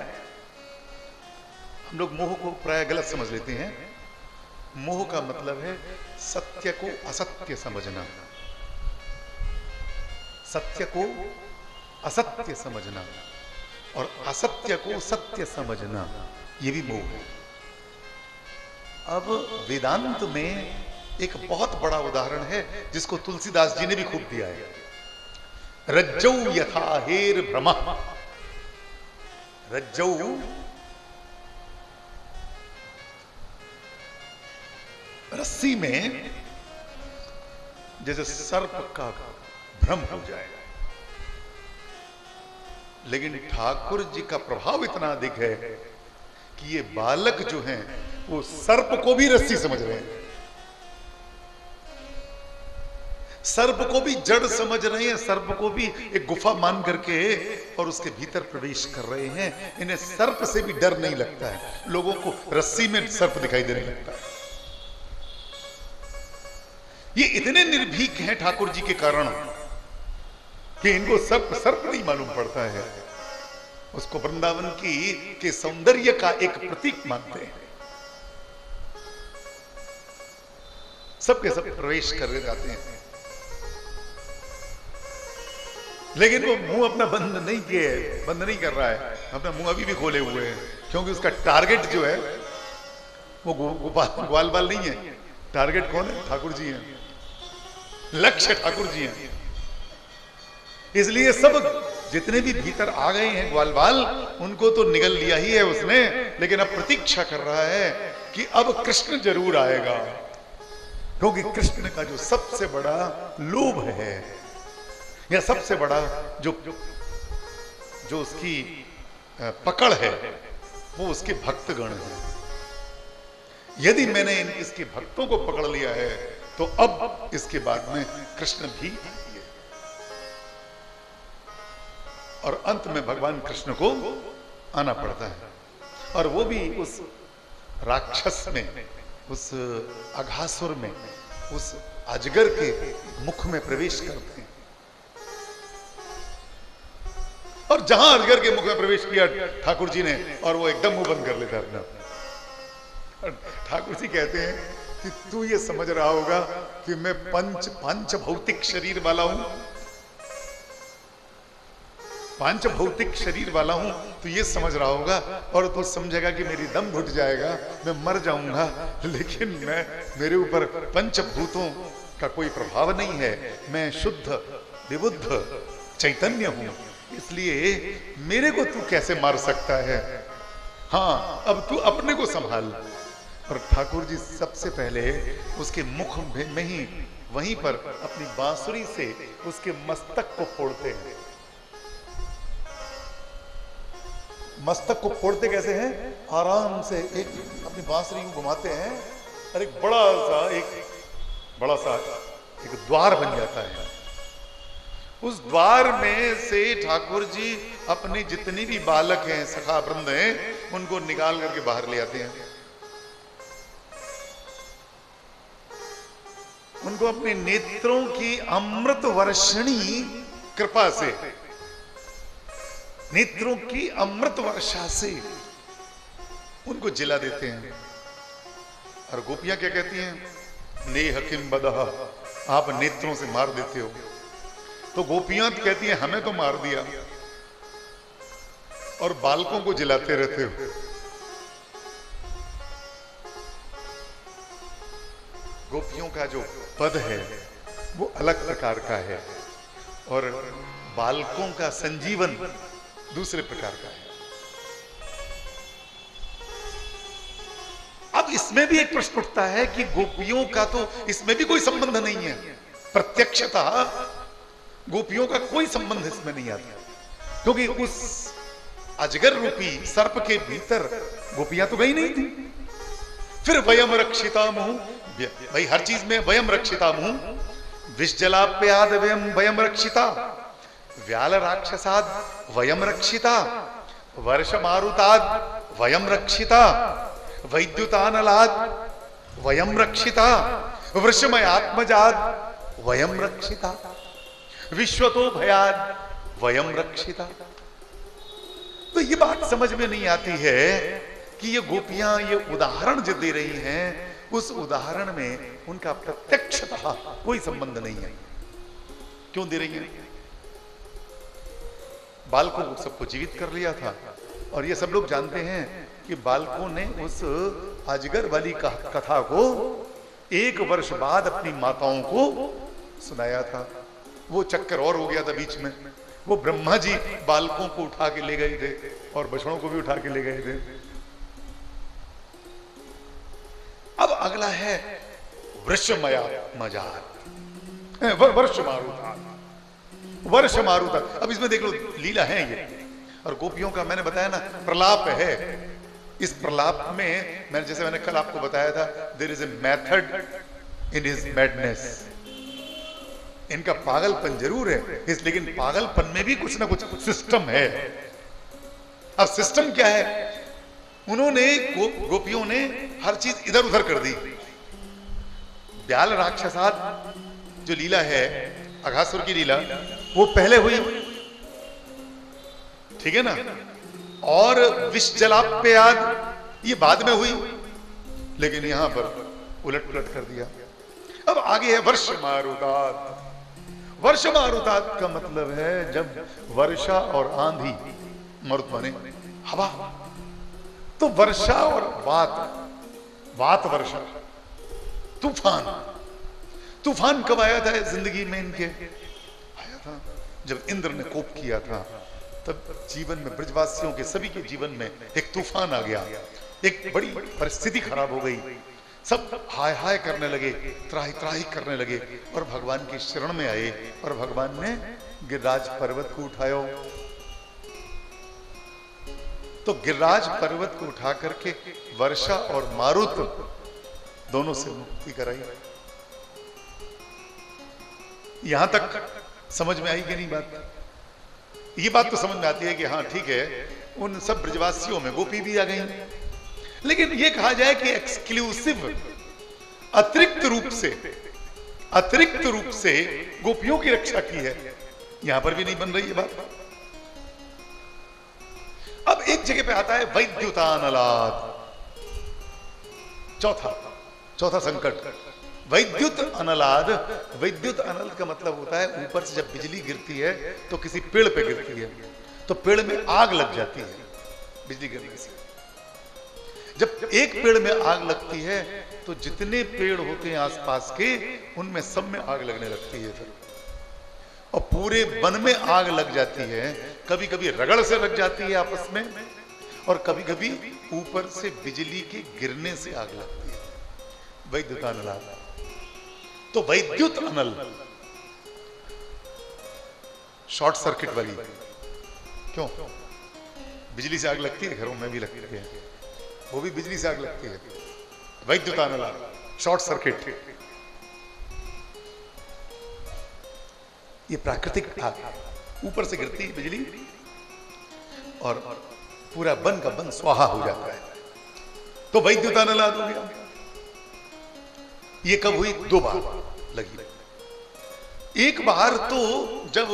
हम लोग मोह को प्राय गलत समझ लेते हैं। मोह का मतलब है सत्य को असत्य समझना, सत्य को असत्य समझना और असत्य को सत्य समझना, यह भी मोह है। अब वेदांत में एक बहुत बड़ा उदाहरण है जिसको तुलसीदास जी ने भी खूब दिया है। रज्जौ यथा हेर भ्रम, रज्जौ रस्सी में जैसे सर्प का भ्रम हो जाए, लेकिन ठाकुर जी का प्रभाव इतना अधिक है कि ये बालक जो हैं वो सर्प को भी रस्सी समझ रहे हैं, सर्प को भी जड़ समझ रहे हैं, सर्प को भी एक गुफा मान करके और उसके भीतर प्रवेश कर रहे हैं। इन्हें सर्प से भी डर नहीं लगता है, लोगों को रस्सी में सर्प दिखाई देने लगता है। ये इतने निर्भीक हैं ठाकुर जी के कारण कि इनको सर्प नहीं मालूम पड़ता है, उसको वृंदावन के सौंदर्य का एक प्रतीक मानते हैं। सबके सब प्रवेश कर जाते हैं, लेकिन वो मुंह अपना बंद नहीं कर रहा है, अपना मुंह अभी भी खोले हुए हैं, क्योंकि उसका टारगेट जो है वो ग्वाल बाल नहीं है। टारगेट कौन है? ठाकुर जी हैं, लक्ष्य ठाकुर जी हैं। इसलिए सब जितने भी भीतर आ गए हैं ग्वाल बाल, उनको तो निगल लिया ही है उसने, लेकिन अब प्रतीक्षा कर रहा है कि अब कृष्ण जरूर आएगा, क्योंकि कृष्ण का जो सबसे बड़ा लोभ है या सबसे बड़ा जो उसकी पकड़ है वो उसके भक्तगण है। यदि मैंने इसके भक्तों को पकड़ लिया है तो अब इसके बाद में कृष्ण भी आएंगे, और अंत में भगवान कृष्ण को आना पड़ता है, और वो भी उस राक्षस में, उस अघासुर में, उस अजगर के मुख में प्रवेश करते हैं। और जहां अजगर के मुख में प्रवेश किया ठाकुर जी ने, और वो एकदम मुंह बंद कर लेता है अपना। ठाकुर जी कहते हैं कि तू ये समझ रहा होगा कि मैं पंच भौतिक शरीर वाला हूं, पांच भौतिक शरीर वाला हूं, तो ये समझ रहा होगा, और तो समझेगा कि मेरी दम घुट जाएगा, मैं मर जाऊंगा, लेकिन मेरे ऊपर पंचभूतों का कोई प्रभाव नहीं है, मैं शुद्ध विबुद्ध चैतन्य हूं, इसलिए मेरे को तू कैसे मार सकता है? हाँ, अब तू अपने को संभाल। और ठाकुर जी सबसे पहले उसके मुख में ही वहीं पर अपनी बांसुरी से उसके मस्तक को फोड़ते हैं। मस्तक को फोड़ते कैसे हैं? आराम से एक अपनी बांसुरी को घुमाते हैं और एक बड़ा सा एक द्वार बन जाता है। उस द्वार में से ठाकुर जी अपने जितनी भी बालक हैं, सखा वृंद हैं, उनको निकाल करके बाहर ले आते हैं। उनको अपने नेत्रों की अमृत वर्षणी कृपा से नेत्रों की अमृत वर्षा से उनको जिला देते हैं। और गोपियां क्या कहती हैं, नेह किम बदह, आप नेत्रों से मार देते हो। तो गोपियां कहती हैं हमें तो मार दिया और बालकों को जिलाते रहते हो। गोपियों का जो पद है वो अलग प्रकार का है और बालकों का संजीवन दूसरे प्रकार का है। अब इसमें भी एक प्रश्न उठता है कि गोपियों का तो इसमें भी कोई संबंध नहीं है, प्रत्यक्षतः गोपियों का कोई संबंध इसमें नहीं आता, क्योंकि उस अजगर रूपी सर्प के भीतर गोपियां तो गई नहीं थी। फिर वयम रक्षिता मुहु, भाई हर चीज में वयम रक्षिता मुहु, विषजलाप्याद वयम रक्षिता, व्याल राक्षसाद वयम रक्षिता, वर्ष मारुताद वयम रक्षिता, वैद्युतानलाद वयम रक्षिता, वृषमयात्मजाद वयम रक्षिता, विश्वतो भयाद वयम रक्षिता। तो ये बात समझ में नहीं आती है कि ये गोपियां ये उदाहरण जो दे रही हैं, उस उदाहरण में उनका प्रत्यक्षतः कोई संबंध नहीं है। क्यों दे रही हैं? बालकों को सबको जीवित कर लिया था और ये सब लोग जानते हैं कि बालकों ने उस अजगर वाली कथा को 1 वर्ष बाद अपनी माताओं को सुनाया था। वो चक्कर और हो गया था बीच में, वो ब्रह्मा जी बालकों को उठा के ले गए थे और बछड़ों को भी उठा के ले गए थे। अब अगला है वृषमया मजाद, वर्ष मारुताद, वर्ष मारुताद। अब इसमें देख लो लीला है ये, और गोपियों का मैंने बताया ना प्रलाप है। इस प्रलाप में मैंने कल आपको बताया था, there is a method in his madness. इनका पागलपन जरूर है, लेकिन पागलपन में भी कुछ ना कुछ सिस्टम है। अब सिस्टम क्या है? उन्होंने गोपियों ने हर चीज इधर उधर कर दी। व्याल राक्षसात जो लीला है, अघासुर की लीला, वो पहले हुई, ठीक है ना, और विष जलाप्याद ये बाद में हुई, लेकिन यहां पर उलट पुलट कर दिया। अब आगे है वर्ष मारुताद। वर्ष मारुताद का मतलब है जब वर्षा और आंधी, मारुत माने हवा, तो वर्षा और वात वर्षा, तूफान। तूफान कब आया था जिंदगी में इनके? आया था जब इंद्र ने कोप किया था, तब जीवन में ब्रजवासियों के सभी के जीवन में एक तूफान आ गया, एक बड़ी परिस्थिति खराब हो गई। सब हाय हाय करने लगे, त्राही त्राही करने लगे और भगवान की शरण में आए और भगवान ने गिरिराज पर्वत को उठाया। तो गिरिराज पर्वत को उठा करके वर्षा और मारुत दोनों से मुक्ति कराई। यहां तक समझ में आई कि नहीं बात? ये बात तो समझ में आती है कि हाँ ठीक है, उन सब ब्रजवासियों में गोपी भी आ गई, लेकिन ये कहा जाए कि एक्सक्लूसिव अतिरिक्त रूप से गोपियों की रक्षा की है, यहां पर भी नहीं बन रही है बात। अब एक जगह पे आता है वैद्युतानलाद, चौथा संकट, वैद्युत अनलाद। वैद्युत अनल का मतलब होता है ऊपर से जब बिजली गिरती है तो किसी पेड़ पे गिरती है तो पेड़ में आग लग जाती है बिजली गिरने से। जब एक पेड़ में आग लगती है तो जितने पेड़ होते हैं आसपास के, उनमें सब में आग लगने लगती है फिर, और पूरे वन में आग लग जाती है। कभी कभी रगड़ से लग जाती है आपस में, और कभी कभी ऊपर से बिजली के गिरने से आग लगती है। वैद्युत अनल, तो वैद्युत अनल शॉर्ट सर्किट वाली, क्यों? बिजली से आग लगती है, घरों में भी लगती है, वो भी बिजली से आग लगती है। वैद्युत अनल, शॉर्ट सर्किट, ये प्राकृतिक आग, ऊपर से गिरती है बिजली और पूरा वन का वन स्वाहा हो जाता है, तो वैद्युत अनल हो गया। ये कब हुई? 2 बार लगी। एक बार तो जब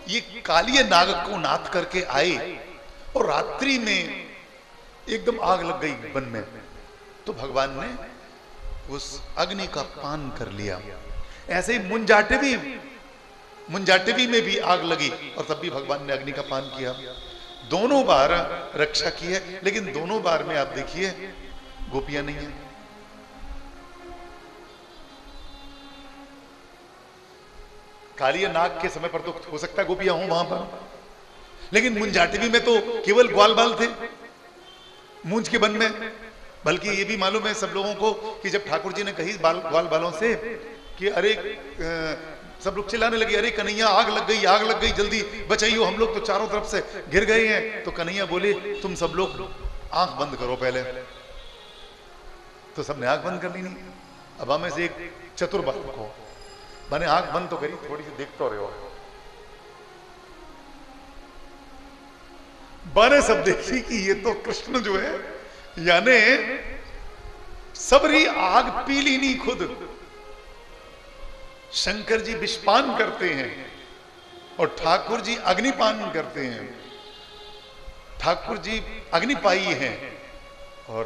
ये कालिय नाग को नाथ करके आए और रात्रि में एकदम आग लग गई वन में, तो भगवान ने उस अग्नि का पान कर लिया। ऐसे ही मुंजाटिवी में भी आग लगी और तब भी भगवान ने अग्नि का पान किया। दोनों बार रक्षा की है, लेकिन दोनों बार में आप देखिए गोपियां नहीं है। कालिय नाग के समय पर तो हो सकता है गोपियां हों वहां पर, लेकिन मुंजाटिवी में तो केवल ग्वाल बाल थे मूंज के वन में। बल्कि ये भी मालूम है सब लोगों को कि जब ठाकुर जी ने कही ग्वाल बालों से कि अरे सब लोग चिल्लाने लगे, अरे कन्हैया आग लग गई, जल्दी बचाइयो, हम लोग तो चारों तरफ से गिर गए हैं। तो कन्हैया बोले तुम सब लोग आंख बंद करो पहले। तो सबने आंख बंद कर ली। नहीं, अब हमें से एक चतुर बालक को मैंने आंख बंद तो करी, थोड़ी सी देख तो रहे हो, बाने सब देखी कि ये तो कृष्ण जो है यानी सबरी आग पी ली नहीं खुद। शंकर जी विषपान करते हैं और ठाकुर जी अग्निपान करते हैं। ठाकुर जी अग्निपाई हैं और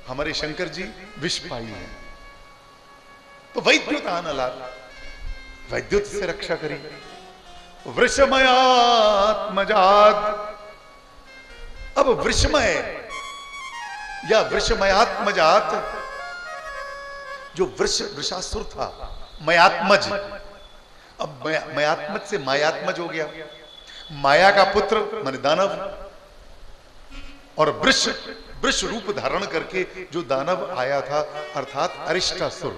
हमारे शंकर जी विषपाई हैं। तो वैद्युत आनलाल, वैद्युत से रक्षा करी। वृषमयात्मजात, अब वृषमय या वृषमयात्मजात, जो वृषासुर था, मयात्मज, अब मयात्मज से मायात्मज हो गया। माया का पुत्र माने दानव, और वृष रूप धारण करके जो दानव आया था अर्थात अरिष्टासुर।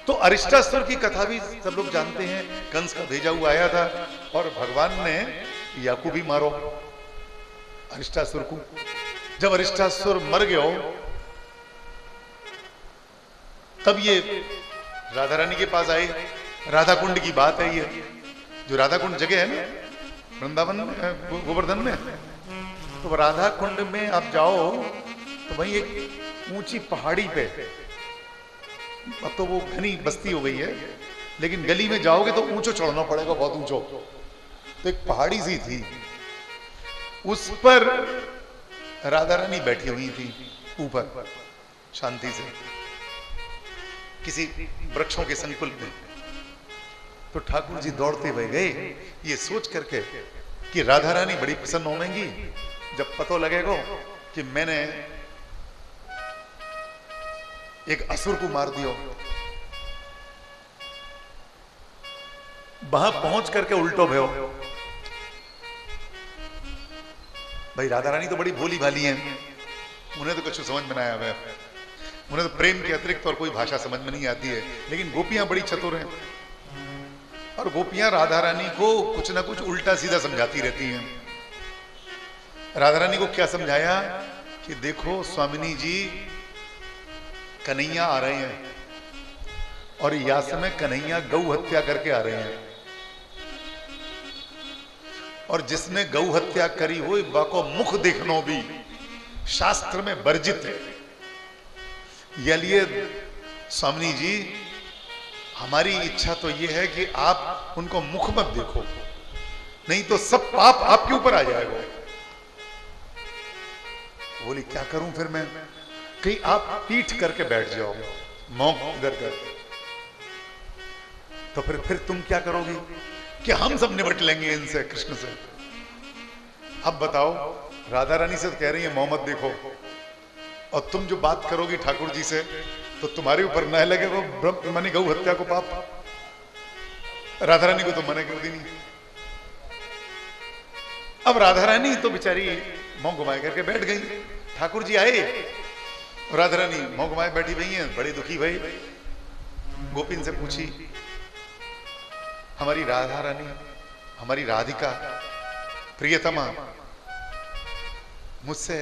तो अरिष्टासुर की कथा भी सब लोग जानते हैं। कंस का भेजा हुआ आया था और भगवान ने याकू भी मारो अरिष्टासुर को। जब अरिष्टासुर मर गया तब ये राधा रानी के पास आए। राधा कुंड की बात है ये, जो राधा कुंड जगह है ना वृंदावन में, गोवर्धन में। तो राधा कुंड में आप जाओ तो वहीं एक ऊंची पहाड़ी पे, अब तो वो घनी बस्ती हो गई है, लेकिन गली में जाओगे तो ऊंचो चढ़ना पड़ेगा, बहुत ऊंचो। तो एक पहाड़ी सी थी, उस पर राधा रानी बैठी हुई थी ऊपर शांति से किसी वृक्षों के संकुल में। तो ठाकुर जी दौड़ते हुए गए ये सोच करके कि राधा रानी बड़ी प्रसन्न होंगी जब पता लगेगा कि मैंने एक असुर को मार दिया। वहां पहुंच करके उल्टो भयो। भाई राधा रानी तो बड़ी भोली भाली हैं, उन्हें तो कुछ समझ में नहीं आया, उन्हें तो प्रेम के अतिरिक्त और कोई भाषा समझ में नहीं आती है। लेकिन गोपियां बड़ी चतुर हैं और गोपियां राधा रानी को कुछ ना कुछ उल्टा सीधा समझाती रहती हैं। राधा रानी को क्या समझाया कि देखो स्वामिनी जी कन्हैया आ रहे हैं और या समय कन्हैया गौ हत्या करके आ रहे हैं, और जिसने गौ हत्या करी हो बाको मुख देखनो भी शास्त्र में वर्जित है। ये लिए स्वामिनी जी हमारी इच्छा तो ये है कि आप उनको मुख मत देखो, नहीं तो सब पाप आपके ऊपर आ जाएगा। बोली क्या करूं फिर मैं? कहीं आप पीठ करके बैठ जाओ मौक इधर कर, तो फिर तुम क्या करोगी कि हम सब निपट लेंगे इनसे, कृष्ण से। अब बताओ राधा रानी से तो कह रही है मोहम्मद देखो, और तुम जो बात करोगी ठाकुर जी से तो तुम्हारे ऊपर न लगेगा ब्रह्म मानी गौ हत्या को पाप। राधा रानी को तो मना कर दी नहीं। अब राधा रानी तो बेचारी मुंह घुमाए करके बैठ गई। ठाकुर जी आए, राधा रानी मुंह घुमाए बैठी हुई हैं, बड़ी दुखी भई। गोपिन से पूछी हमारी राधा रानी, हमारी राधिका प्रियतमा मुझसे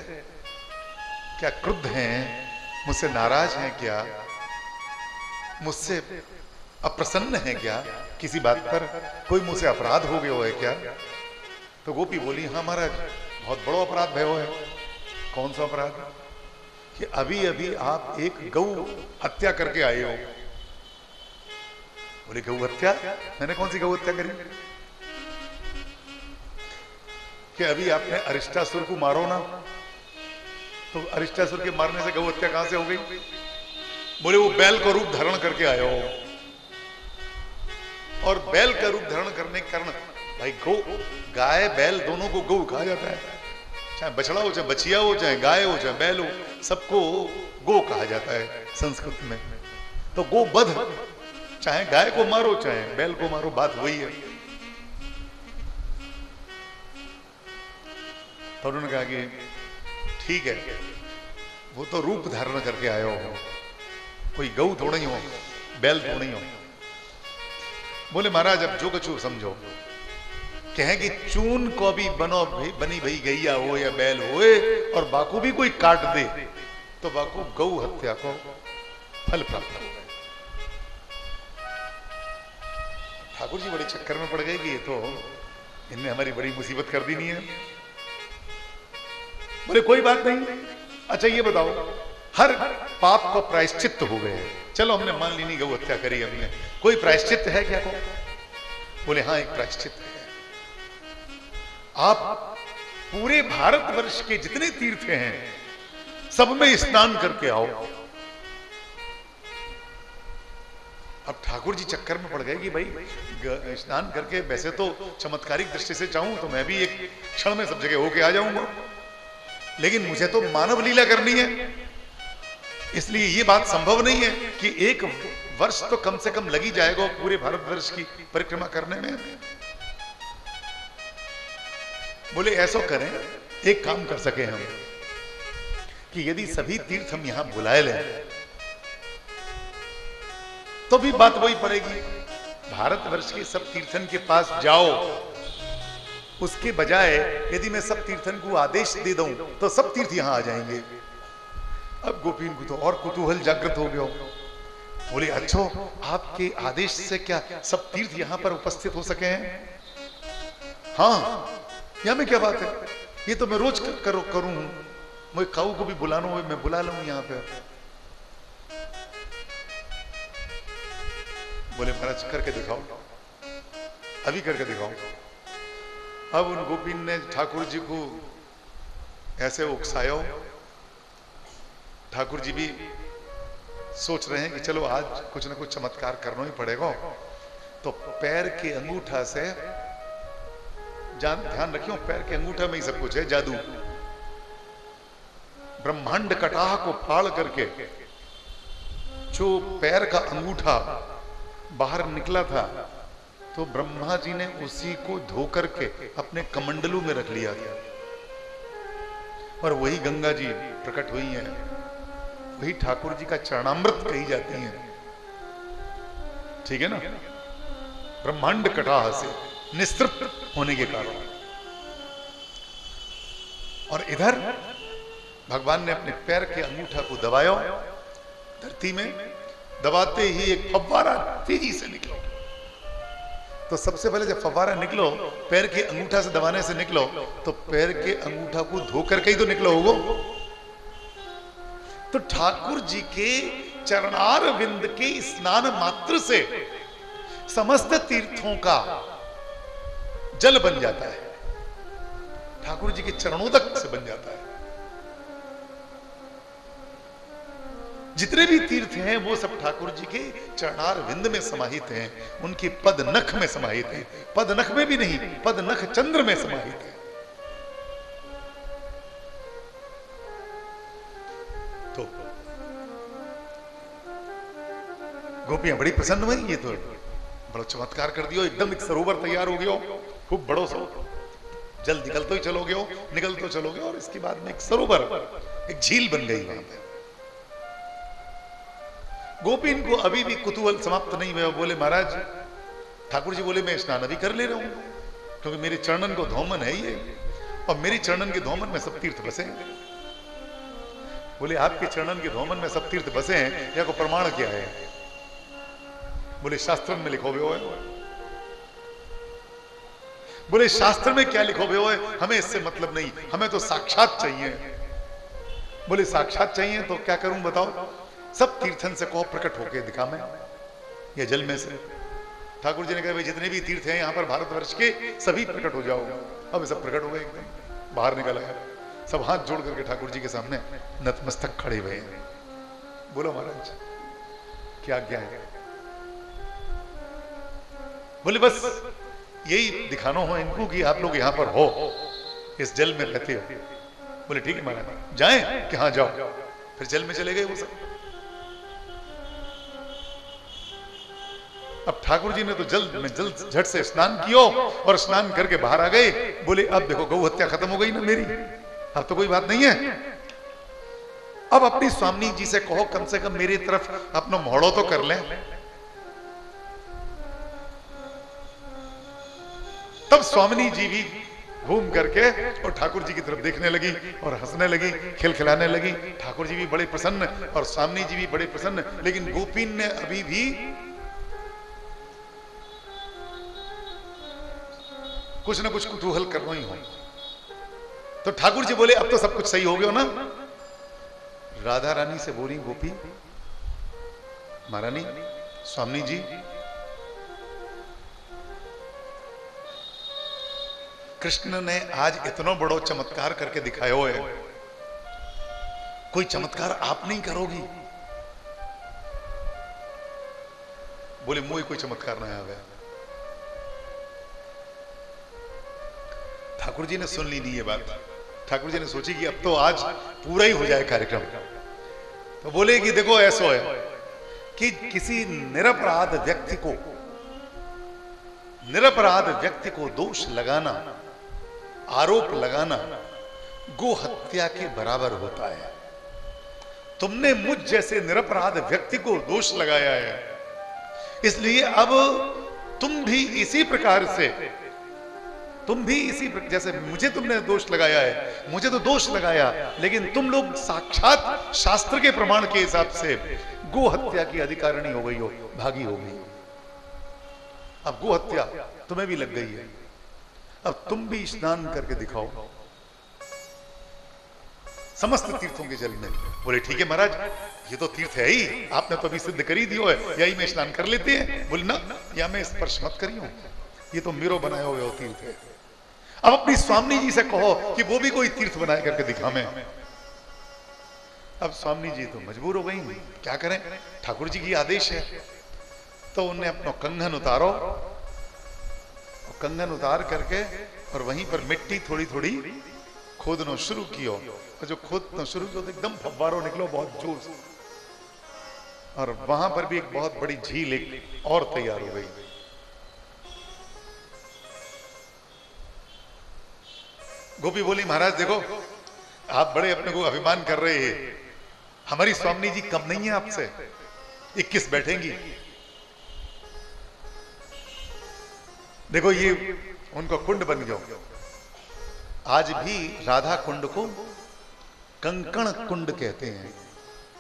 क्या क्रुद्ध हैं, मुझसे नाराज हैं क्या, मुझसे अप्रसन्न हैं क्या, किसी बात पर कोई मुझसे अपराध हो गया है क्या? तो गोपी बोली हाँ महाराज बहुत बड़ा अपराध भयो है। कौन सा अपराध? कि अभी अभी आप एक गौ हत्या करके आए हो। बोले गौ हत्या? मैंने कौन सी गौ हत्या करी? कि अभी आपने अरिष्टासुर को मारो ना, तो अरिष्टासुर के मारने से गौ हत्या कहां से हो गई? बोले वो बैल का रूप धारण करके आया हो, और बैल का रूप धारण करने के कारण भाई गौ, गाय बैल दोनों को गौ कहा जाता है, चाहे बछड़ा हो, चाहे बछिया हो, चाहे गाय हो, चाहे बैल हो, सबको गो कहा जाता है संस्कृत में। तो गो बध, चाहे गाय को मारो चाहे बैल को मारो, बात वही है। तो उन्होंने कहा कि ठीक है, वो तो रूप धारण करके आया हो, कोई गौ थोड़ा ही हो, बैल थोड़ा ही हो। बोले महाराज अब जो कुछ समझो, कहें कि चून को भी बनी भई गैया हो या बैल होए और बाकू भी कोई काट दे, तो बाकू गौ हत्या को फल प्राप्त हो। ठाकुर जी बड़े चक्कर में पड़ गए कि ये तो इनने हमारी बड़ी मुसीबत कर दी नहीं है। बोले कोई बात नहीं, अच्छा ये बताओ, हर पाप का प्रायश्चित्त हो गए, चलो हमने मान ली नहीं गौ हत्या करी हमने, कोई प्रायश्चित्त है क्या को? बोले हाँ एक प्रायश्चित्त है, आप पूरे भारतवर्ष के जितने तीर्थ हैं सब में स्नान करके आओ। अब ठाकुर जी चक्कर में पड़ गए कि भाई स्नान करके, वैसे तो चमत्कारिक दृष्टि से चाहूं तो मैं भी एक क्षण में सब जगह होके आ जाऊंगा, लेकिन मुझे तो मानव लीला करनी है, इसलिए ये बात संभव नहीं है कि एक वर्ष तो कम से कम लगी जाएगा पूरे भारतवर्ष की परिक्रमा करने में। बोले ऐसा करें, एक काम कर सके हम कि यदि सभी तीर्थ हम यहां बुलाए लें तो भी बात वही पड़ेगी, भारतवर्ष के सब तीर्थन के पास जाओ, उसके बजाय यदि मैं सब तीर्थन को आदेश दे दूं तो सब तीर्थ यहां आ जाएंगे। अब गोपीन को तो और कुतूहल जागृत हो गया। बोले अच्छो, आपके आदेश से क्या सब तीर्थ यहां पर उपस्थित हो सके हैं? हाँ, यहां में क्या बात है, ये तो मैं रोज करूं, मैं काऊ को भी बुलाना हो मैं बुला लूं यहां पे। बोले महाराज करके दिखाओ, अभी करके दिखाओ। अब उन गोपीन ने ठाकुर जी को ऐसे उकसाया, ठाकुर जी भी सोच रहे हैं कि चलो आज कुछ ना कुछ चमत्कार करना ही पड़ेगा। तो पैर के अंगूठा से, ध्यान रखियो पैर के अंगूठा में ही सब कुछ है जादू, ब्रह्मांड कटाह को फाड़ करके जो पैर का अंगूठा बाहर निकला था, तो ब्रह्मा जी ने उसी को धो करके अपने कमंडलू में रख लिया था, और वही गंगा जी प्रकट हुई हैं, वही ठाकुर जी का चरणामृत कही जाती है, ठीक है ना, ब्रह्मांड कटाह से निस्तृप्त होने के कारण। और इधर भगवान ने अपने पैर के अंगूठा को दबाया, धरती में दबाते ही एक फव्वारा तेजी से निकलो। तो सबसे पहले जब फव्वारा निकलो, पैर के अंगूठा से दबाने से निकलो, तो पैर के अंगूठा को धो करके ही तो निकलो होगो। तो ठाकुर जी के चरणार विंद के स्नान मात्र से समस्त तीर्थों का जल बन जाता है, ठाकुर जी के चरणों तक से बन जाता है। जितने भी तीर्थ हैं वो सब ठाकुर जी के चरणार विंद में समाहित हैं, उनके पद नख में समाहित हैं, पद नख में भी नहीं, पद नख चंद्र में समाहित है। तो गोपियां बड़ी प्रसन्न हुई, ये तो बड़ा चमत्कार कर दियो, एकदम एक सरोवर तैयार हो गया, खूब बड़ो सरोवर, जल निकलते ही चलोगे हो, निकलते चलोगे, और इसके बाद में एक सरोवर, एक झील बन गई वहां पे। गोपीन को अभी भी कुतूहल समाप्त नहीं हुआ। बोले महाराज, ठाकुर जी बोले मैं स्नान अभी कर ले रहा हूं, क्योंकि मेरे चरणन को धोमन है ये, और मेरी चरणन के धोमन में सब तीर्थ बसे हैं। बोले आपके चरणन के धोमन में सब तीर्थ बसे हैं, या को प्रमाण क्या है? बोले शास्त्र में लिखो हुए हो। बोले शास्त्र में क्या लिखो हुए हो, हमें इससे मतलब नहीं, हमें तो साक्षात चाहिए। बोले साक्षात चाहिए तो क्या करूं बताओ? सब तीर्थन से कहो प्रकट होके दिखा मैं, ये जल में से ठाकुर जी ने कहा भाई जितने भी तीर्थ हैं यहाँ पर भारतवर्ष के सभी प्रकट हो जाओ। अब सब प्रकट हो गए, एकदम बाहर निकल आया, सब हाथ जोड़ करके ठाकुर जी के सामने नतमस्तक खड़े हुए हैं। बोलो महाराज क्या आज्ञा है? बोले बस यही दिखाना हो इनको कि आप लोग यहाँ पर हो, इस जल में रहते हो। बोले ठीक है महाराज, जाएं कि हाँ जाओ। फिर जल में चले गए वो सब। अब ठाकुर जी ने तो जल झट से स्नान किया और स्नान करके बाहर आ गए। बोले अब देखो गौ हत्या खत्म हो गई ना मेरी, अब तो कोई बात नहीं है। अब अपनी स्वामी जी से कहो कम से कम मेरी तरफ अपना मोहड़ो तो कर लें। तब स्वामिनी जी भी घूम करके और ठाकुर जी की तरफ देखने लगी और हंसने लगी, खिलखिलाने लगी। ठाकुर जी भी बड़े प्रसन्न और स्वामिनी जी भी बड़े प्रसन्न। लेकिन गोपीन ने अभी भी कुछ ना कुछ कुतूहल करना ही हो। तो ठाकुर जी बोले अब तो सब कुछ सही हो गया ना। राधा रानी से बोली गोपी, महारानी स्वामी जी, कृष्ण ने आज इतना बड़ा चमत्कार करके दिखाया है, कोई चमत्कार आप नहीं करोगी? बोले मुझे कोई चमत्कार नहीं आ गया। ठाकुर जी ने सुन ली नहीं ये बात। ठाकुर जी ने सोची कि अब तो आज पूरा ही हो जाए कार्यक्रम। तो बोले कि देखो ऐसा है कि किसी निरपराध व्यक्ति को दोष लगाना, आरोप लगाना गो हत्या के बराबर होता है। तुमने मुझ जैसे निरपराध व्यक्ति को दोष लगाया है, इसलिए अब तुम भी इसी प्रकार से, जैसे मुझे तुमने दोष लगाया है, मुझे तो दोष लगाया, लेकिन तुम लोग साक्षात शास्त्र के प्रमाण के हिसाब से गो हत्या की अधिकारिणी हो गई हो, भागी हो गई। अब गो हत्या तुम्हें भी लग गई है, अब तुम भी स्नान करके दिखाओ समस्त तीर्थों के जल में। बोले ठीक है महाराज, ये तो तीर्थ है ही, आपने तो अभी सिद्ध कर ही दियो है, यही में स्नान कर लेते हैं। बोले ना, या मैं स्पर्श मत करियो, ये तो मेरो बनाया हुआ तीर्थ है। अब अपनी स्वामी जी से कहो कि वो भी कोई तीर्थ बनाए करके दिखावे। अब स्वामी जी तो मजबूर हो गई, क्या करें, ठाकुर जी की आदेश है। तो उन्हें अपना कंगन उतारो, और कंगन उतार करके और वहीं पर मिट्टी थोड़ी थोड़ी खोदना शुरू किया। और जो खोदना शुरू किया तो एकदम फव्वारों निकलो बहुत जोर से, और वहां पर भी एक बहुत बड़ी झील एक और तैयार हो गई। गोपी बोली महाराज देखो, आप बड़े अपने को अभिमान कर रहे हैं, हमारी स्वामी जी कम नहीं है आपसे, 21 बैठेंगी। देखो ये उनका कुंड बन गया। आज भी राधा कुंड को कंकण कुंड कहते हैं,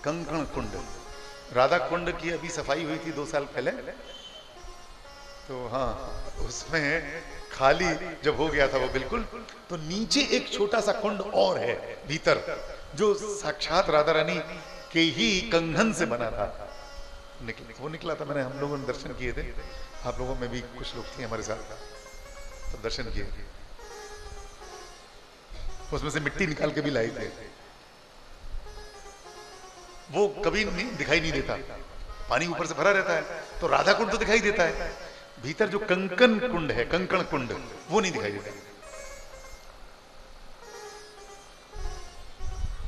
कंकण कुंड। राधा कुंड की अभी सफाई हुई थी 2 साल पहले, तो हाँ उसमें खाली जब हो गया था वो बिल्कुल, तो नीचे एक छोटा सा कुंड और है भीतर, जो साक्षात राधा रानी के ही कंगन से बना था। वो निकला था, मैंने हम लोगों ने दर्शन किए थे, आप लोगों में भी कुछ लोग थे हमारे साथ, तो दर्शन किए। उसमें से मिट्टी निकाल के भी लाए थे। वो कभी नहीं दिखाई नहीं देता, पानी ऊपर से भरा रहता है, तो राधा कुंड तो दिखाई देता है, भीतर जो कंकण कुंड है, कंकण कुंड, वो नहीं दिखाई देता।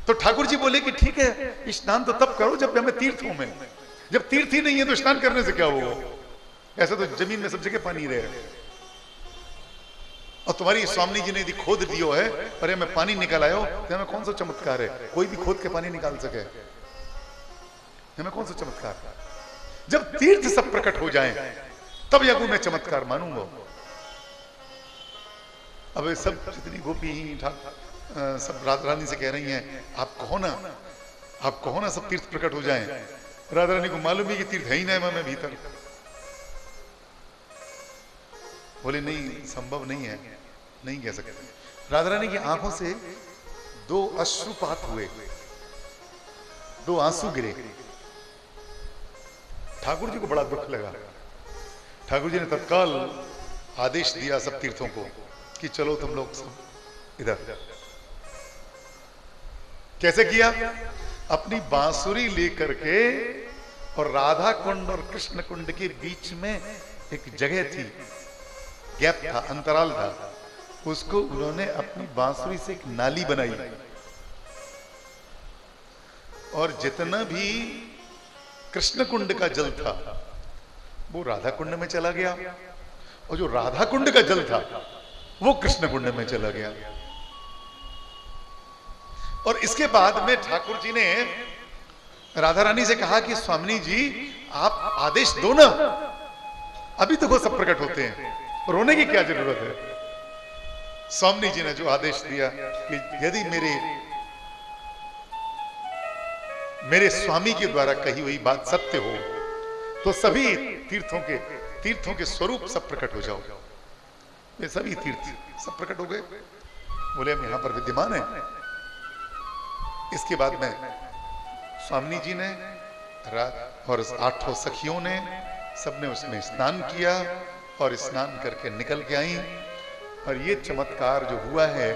तो ठाकुर जी बोले कि ठीक है, स्नान तो तब करो जब हमें तीर्थ हो में, जब तीर्थ ही नहीं है तो स्नान करने से क्या होगा, ऐसा तो जमीन में सब जगह पानी रहे। और तुम्हारी स्वामी जी ने यदि खोद दियो है और हमें पानी निकल आयो, तो हमें कौन सा चमत्कार है, कोई भी खोद के पानी निकाल सके, हमें कौन सा चमत्कार। जब तीर्थ सब प्रकट हो जाएं तब यज्ञ में चमत्कार मानूंगा। अब सब जितनी गोपी सब राधा रानी से कह रही हैं आप कहो ना, आप कहो ना सब तीर्थ प्रकट हो जाएं। राधा रानी को मालूम है कि तीर्थ है ही नहीं मैं भीतर। बोले नहीं, संभव नहीं है, नहीं कह सकते। राधा रानी की आंखों से 2 अश्रुपात हुए, 2 आंसू गिरे। ठाकुर जी को बड़ा दुख लगा। ठाकुर जी ने तत्काल आदेश दिया सब तीर्थों को कि चलो तुम लोग सब इधर। कैसे किया? अपनी बांसुरी लेकर के, और राधा कुंड और कृष्ण कुंड के बीच में एक जगह थी, गैप था, अंतराल था, उसको उन्होंने अपनी बांसुरी से एक नाली बनाई, और जितना भी कृष्ण कुंड का जल था वो राधा कुंड में चला गया, और जो राधा कुंड का जल था वो कृष्ण कुंड में चला गया। और इसके बाद में ठाकुर जी ने राधा रानी से कहा कि स्वामिनी जी आप आदेश दो ना, अभी तो वो सब प्रकट होते हैं, रोने की क्या जरूरत है। स्वामिनी जी ने जो आदेश दिया कि यदि मेरे स्वामी के द्वारा कही हुई बात सत्य हो तो सभी तीर्थों के स्वरूप सब प्रकट हो जाओ। ये सभी तीर्थ सब प्रकट हो गए, बोले हम यहां पर विद्यमान है। इसके बाद में स्वामी जी ने और 8 सखियों ने सबने उसमें स्नान किया, और स्नान करके निकल के आई। और ये चमत्कार जो हुआ है,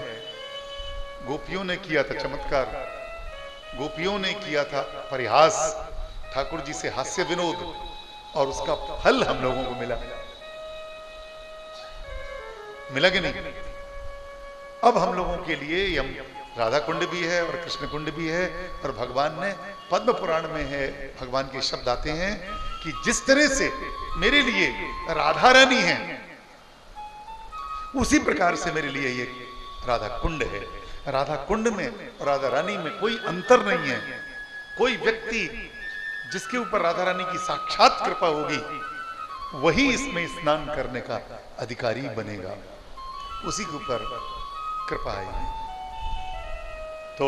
गोपियों ने किया था चमत्कार, गोपियों ने किया था परिहास, ठाकुर जी से हास्य विनोद, और उसका फल हम लोगों को मिला कि नहीं? अब हम लोगों के लिए राधा कुंड भी है और कृष्ण कुंड भी है, और भगवान ने पद्म पुराण में है, भगवान के शब्द आते हैं कि जिस तरह से मेरे लिए राधा रानी है, उसी प्रकार से मेरे लिए ये राधा कुंड है। राधा कुंड में और राधा रानी में कोई अंतर नहीं है। कोई व्यक्ति जिसके ऊपर राधा रानी की साक्षात कृपा होगी वही इसमें स्नान करने का अधिकारी बनेगा, उसी के ऊपर कृपा आएगी। तो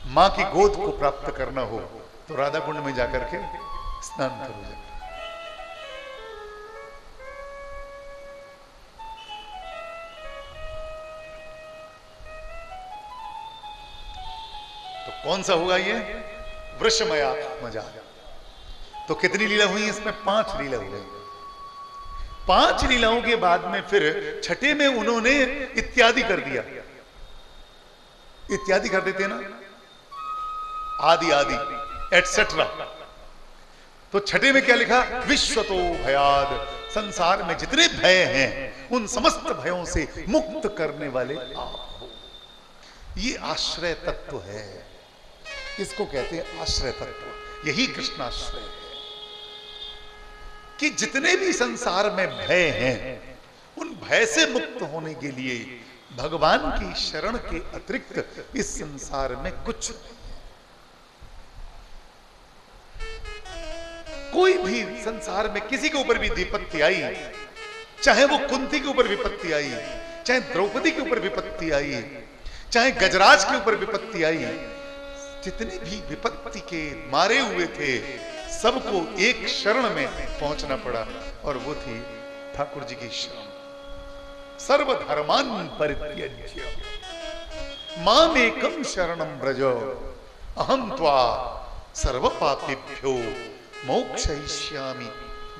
मां की गोद को प्राप्त करना हो तो राधा कुंड में जाकर के स्नान करो। तो कौन सा होगा ये? वृषमया मजा। तो कितनी लीला हुई इसमें? 5 लीला हो गई। 5 लीलाओं के बाद में फिर छठे में उन्होंने इत्यादि कर दिया। इत्यादि कर देते ना, आदि आदि एटसेट्रा। तो छठे में क्या लिखा? विश्वतो भयाद, संसार में जितने भय हैं उन समस्त भयों से मुक्त करने वाले आप हो। ये आश्रय तत्व है, इसको कहते हैं आश्रय तत्व। यही कृष्णाश्रय है कि जितने भी संसार में भय हैं उन भय से मुक्त होने के लिए भगवान की शरण के अतिरिक्त इस संसार में कुछ नहीं। कोई भी संसार में किसी के ऊपर भी विपत्ति आई, चाहे वो कुंती के ऊपर विपत्ति आई, चाहे द्रौपदी के ऊपर विपत्ति आई, चाहे गजराज के ऊपर विपत्ति आई, जितने भी विपत्ति के मारे हुए थे सबको एक शरण में पहुंचना पड़ा, और वो थी ठाकुर जी की शरण। सर्वधर्मान परित्यज्य मामेकम शरणं व्रज अहम त्वा सर्व पापेभ्यो मोक्षयिष्यामि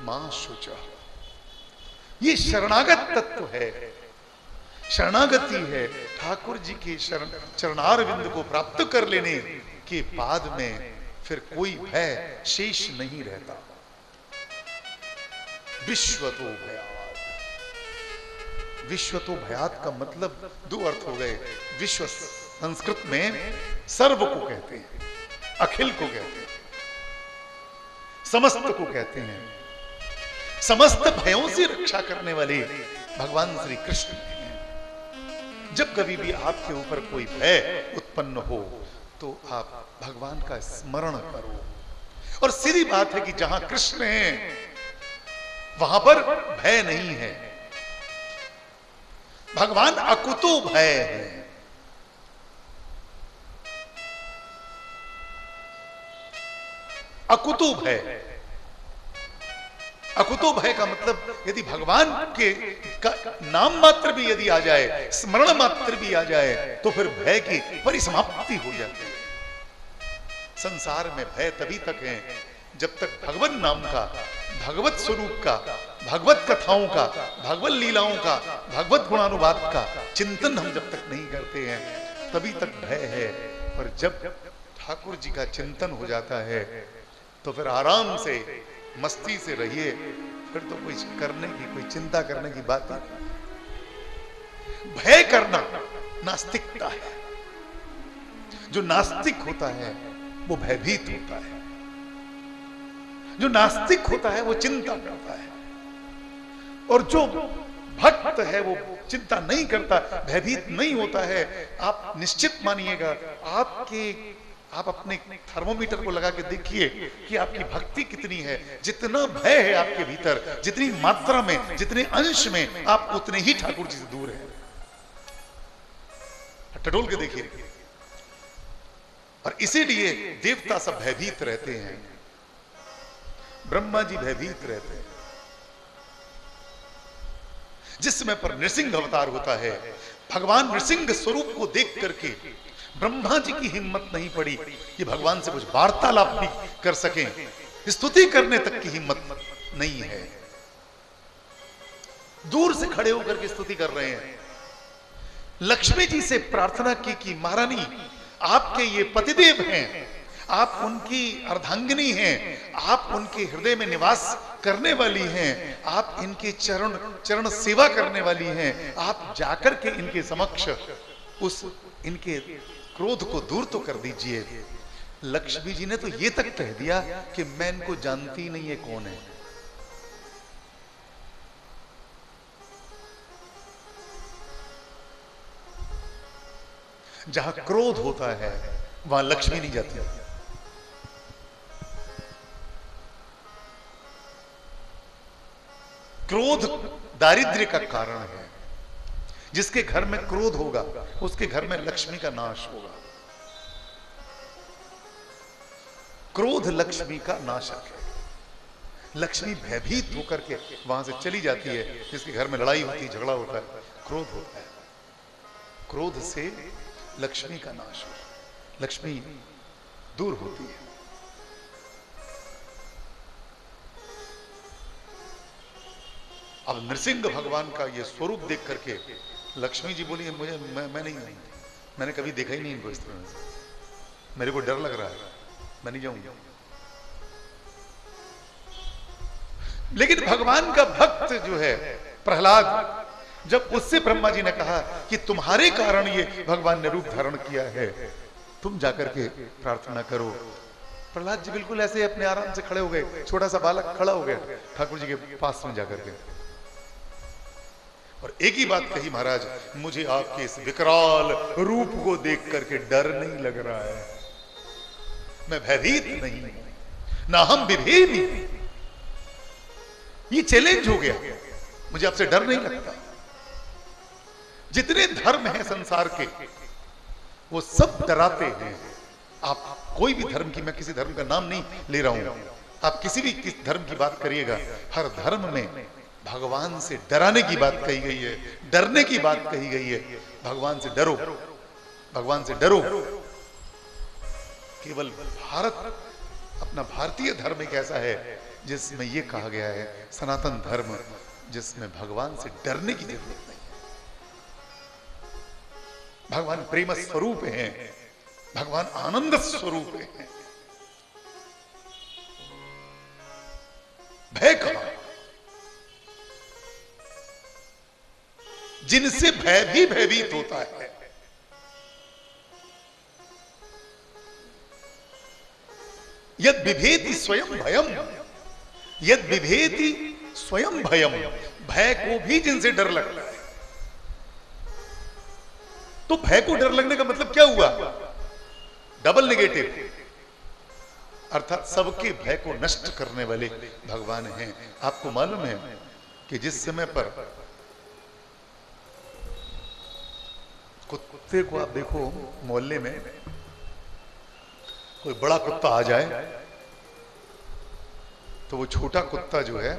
मा शुचः। ये शरणागत तत्व है, शरणागति है। ठाकुर जी के चरणारविंद को प्राप्त कर लेने के बाद में फिर कोई भय शेष नहीं रहता। विश्वतो भयात्। विश्वतो भयात् का मतलब 2 अर्थ हो गए। विश्व संस्कृत में सर्व को कहते हैं, अखिल को कहते हैं, समस्त को कहते हैं। समस्त भयों से रक्षा करने वाले भगवान श्री कृष्ण हैं। जब कभी भी आपके ऊपर कोई भय उत्पन्न हो तो आप भगवान का स्मरण करो। और सीधी बात है कि जहां कृष्ण हैं वहां पर भय नहीं है। भगवान अकुतो भय है। अकुतो भय। अकुतो भय का मतलब यदि भगवान के नाम मात्र भी यदि आ जाए, स्मरण मात्र भी आ जाए, तो फिर भय की परिसमाप्ति हो जाती है। संसार में भय तभी तक है जब तक भगवान नाम का भगवत स्वरूप का, भगवत कथाओं का, भगवत लीलाओं का, भगवत गुणानुवाद का चिंतन हम जब तक नहीं करते हैं तभी तक भय है। पर जब ठाकुर जी का चिंतन हो जाता है तो फिर आराम से मस्ती से रहिए, फिर तो कोई करने की, कोई चिंता करने की बात नहीं। भय करना नास्तिकता है। जो नास्तिक होता है वो भयभीत होता है, जो नास्तिक होता है वो चिंता करता है, और जो भक्त है वो चिंता नहीं करता, भयभीत नहीं होता है। आप निश्चित मानिएगा, आप अपने थर्मोमीटर को लगा के देखिए कि आपकी भक्ति कितनी है। जितना भय है आपके भीतर, जितनी मात्रा में, जितने अंश में, आप उतने ही ठाकुर जी से दूर हैं। टटोल के देखिए। और इसीलिए देवता सब भयभीत रहते हैं, ब्रह्मा जी भयभीत रहते हैं। जिस समय पर नृसिंह अवतार होता है, भगवान नृसिंह स्वरूप को देख करके ब्रह्मा जी की हिम्मत नहीं पड़ी कि भगवान से कुछ वार्तालाप भी कर सकें, स्तुति करने तक की हिम्मत नहीं है। दूर से खड़े होकर के स्तुति कर रहे हैं। लक्ष्मी जी से प्रार्थना की कि महारानी आपके ये पतिदेव हैं, आप उनकी अर्धांगिनी हैं, आप उनके हृदय में निवास करने वाली हैं, आप इनके चरण सेवा करने वाली हैं, आप जाकर के इनके समक्ष उस इनके क्रोध को दूर तो कर दीजिए। लक्ष्मी जी ने तो ये तक कह दिया कि मैं इनको जानती नहीं है कौन है। जहां क्रोध होता है वहां लक्ष्मी नहीं जाती। क्रोध दारिद्र्य का कारण है। जिसके घर में क्रोध होगा उसके घर में लक्ष्मी का नाश होगा। क्रोध लक्ष्मी का नाशक है। लक्ष्मी भयभीत होकर के वहां से चली जाती है। जिसके घर में लड़ाई होती है, झगड़ा होता है, क्रोध होता है, क्रोध से लक्ष्मी का नाश हो, लक्ष्मी दूर होती है। अब नृसिंह भगवान का ये स्वरूप देख करके लक्ष्मी जी बोली, मुझे मैं नहीं हूं, मैंने कभी देखा ही नहीं इनको इस तरह से, मेरे को डर लग रहा है, मैं नहीं जाऊंगा। लेकिन भगवान का भक्त जो है प्रहलाद, जब उससे ब्रह्मा जी ने कहा कि तुम्हारे कारण ये भगवान ने रूप धारण किया है, तुम जाकर के प्रार्थना करो। प्रहलाद जी बिल्कुल ऐसे अपने आराम से खड़े हो गए। छोटा सा बालक खड़ा हो गया ठाकुर जी के पास में जाकर के, और एक ही बात कही, महाराज मुझे आपके इस विकराल रूप को देख करके डर नहीं लग रहा है, मैं भयभीत नहीं हूं, ना हम विभेदी। ये चैलेंज हो गया, मुझे आपसे डर नहीं लगता। जितने धर्म हैं संसार के वो सब डराते हैं। आप कोई भी धर्म की, मैं किसी धर्म का नाम नहीं ले रहा हूं, आप किसी भी किस धर्म की बात करिएगा, हर धर्म में भगवान से डराने की बात कही गई है, डरने की बात कही गई है। भगवान से डरो, भगवान से डरो। केवल भारत, अपना भारतीय धर्म एक ऐसा है जिसमें यह कहा गया है, सनातन धर्म, जिसमें भगवान से डरने की जरूरत नहीं। भगवान प्रेम स्वरूप हैं, भगवान आनंद स्वरूप हैं। भय कहां? जिनसे भय भी भयभीत होता है। यद बिभेति स्वयं भयम, यद बिभेति स्वयं भयम, भय को भी जिनसे डर लगता है। तो भय को डर लगने का मतलब क्या हुआ? डबल नेगेटिव, अर्थात सबके भय को नष्ट करने वाले भगवान हैं। आपको मालूम है कि जिस समय पर कुत्ते को आप देखो, मोहल्ले में कोई बड़ा कुत्ता आ जाए तो वो छोटा कुत्ता जो है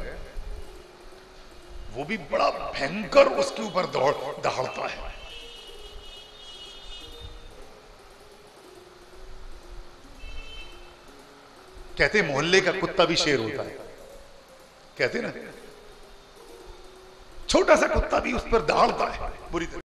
वो भी बड़ा भयंकर उसके ऊपर दौड़ता है। कहते मोहल्ले का कुत्ता भी शेर होता है। कहते ना, छोटा सा कुत्ता भी उस पर दौड़ता है बुरी तरह।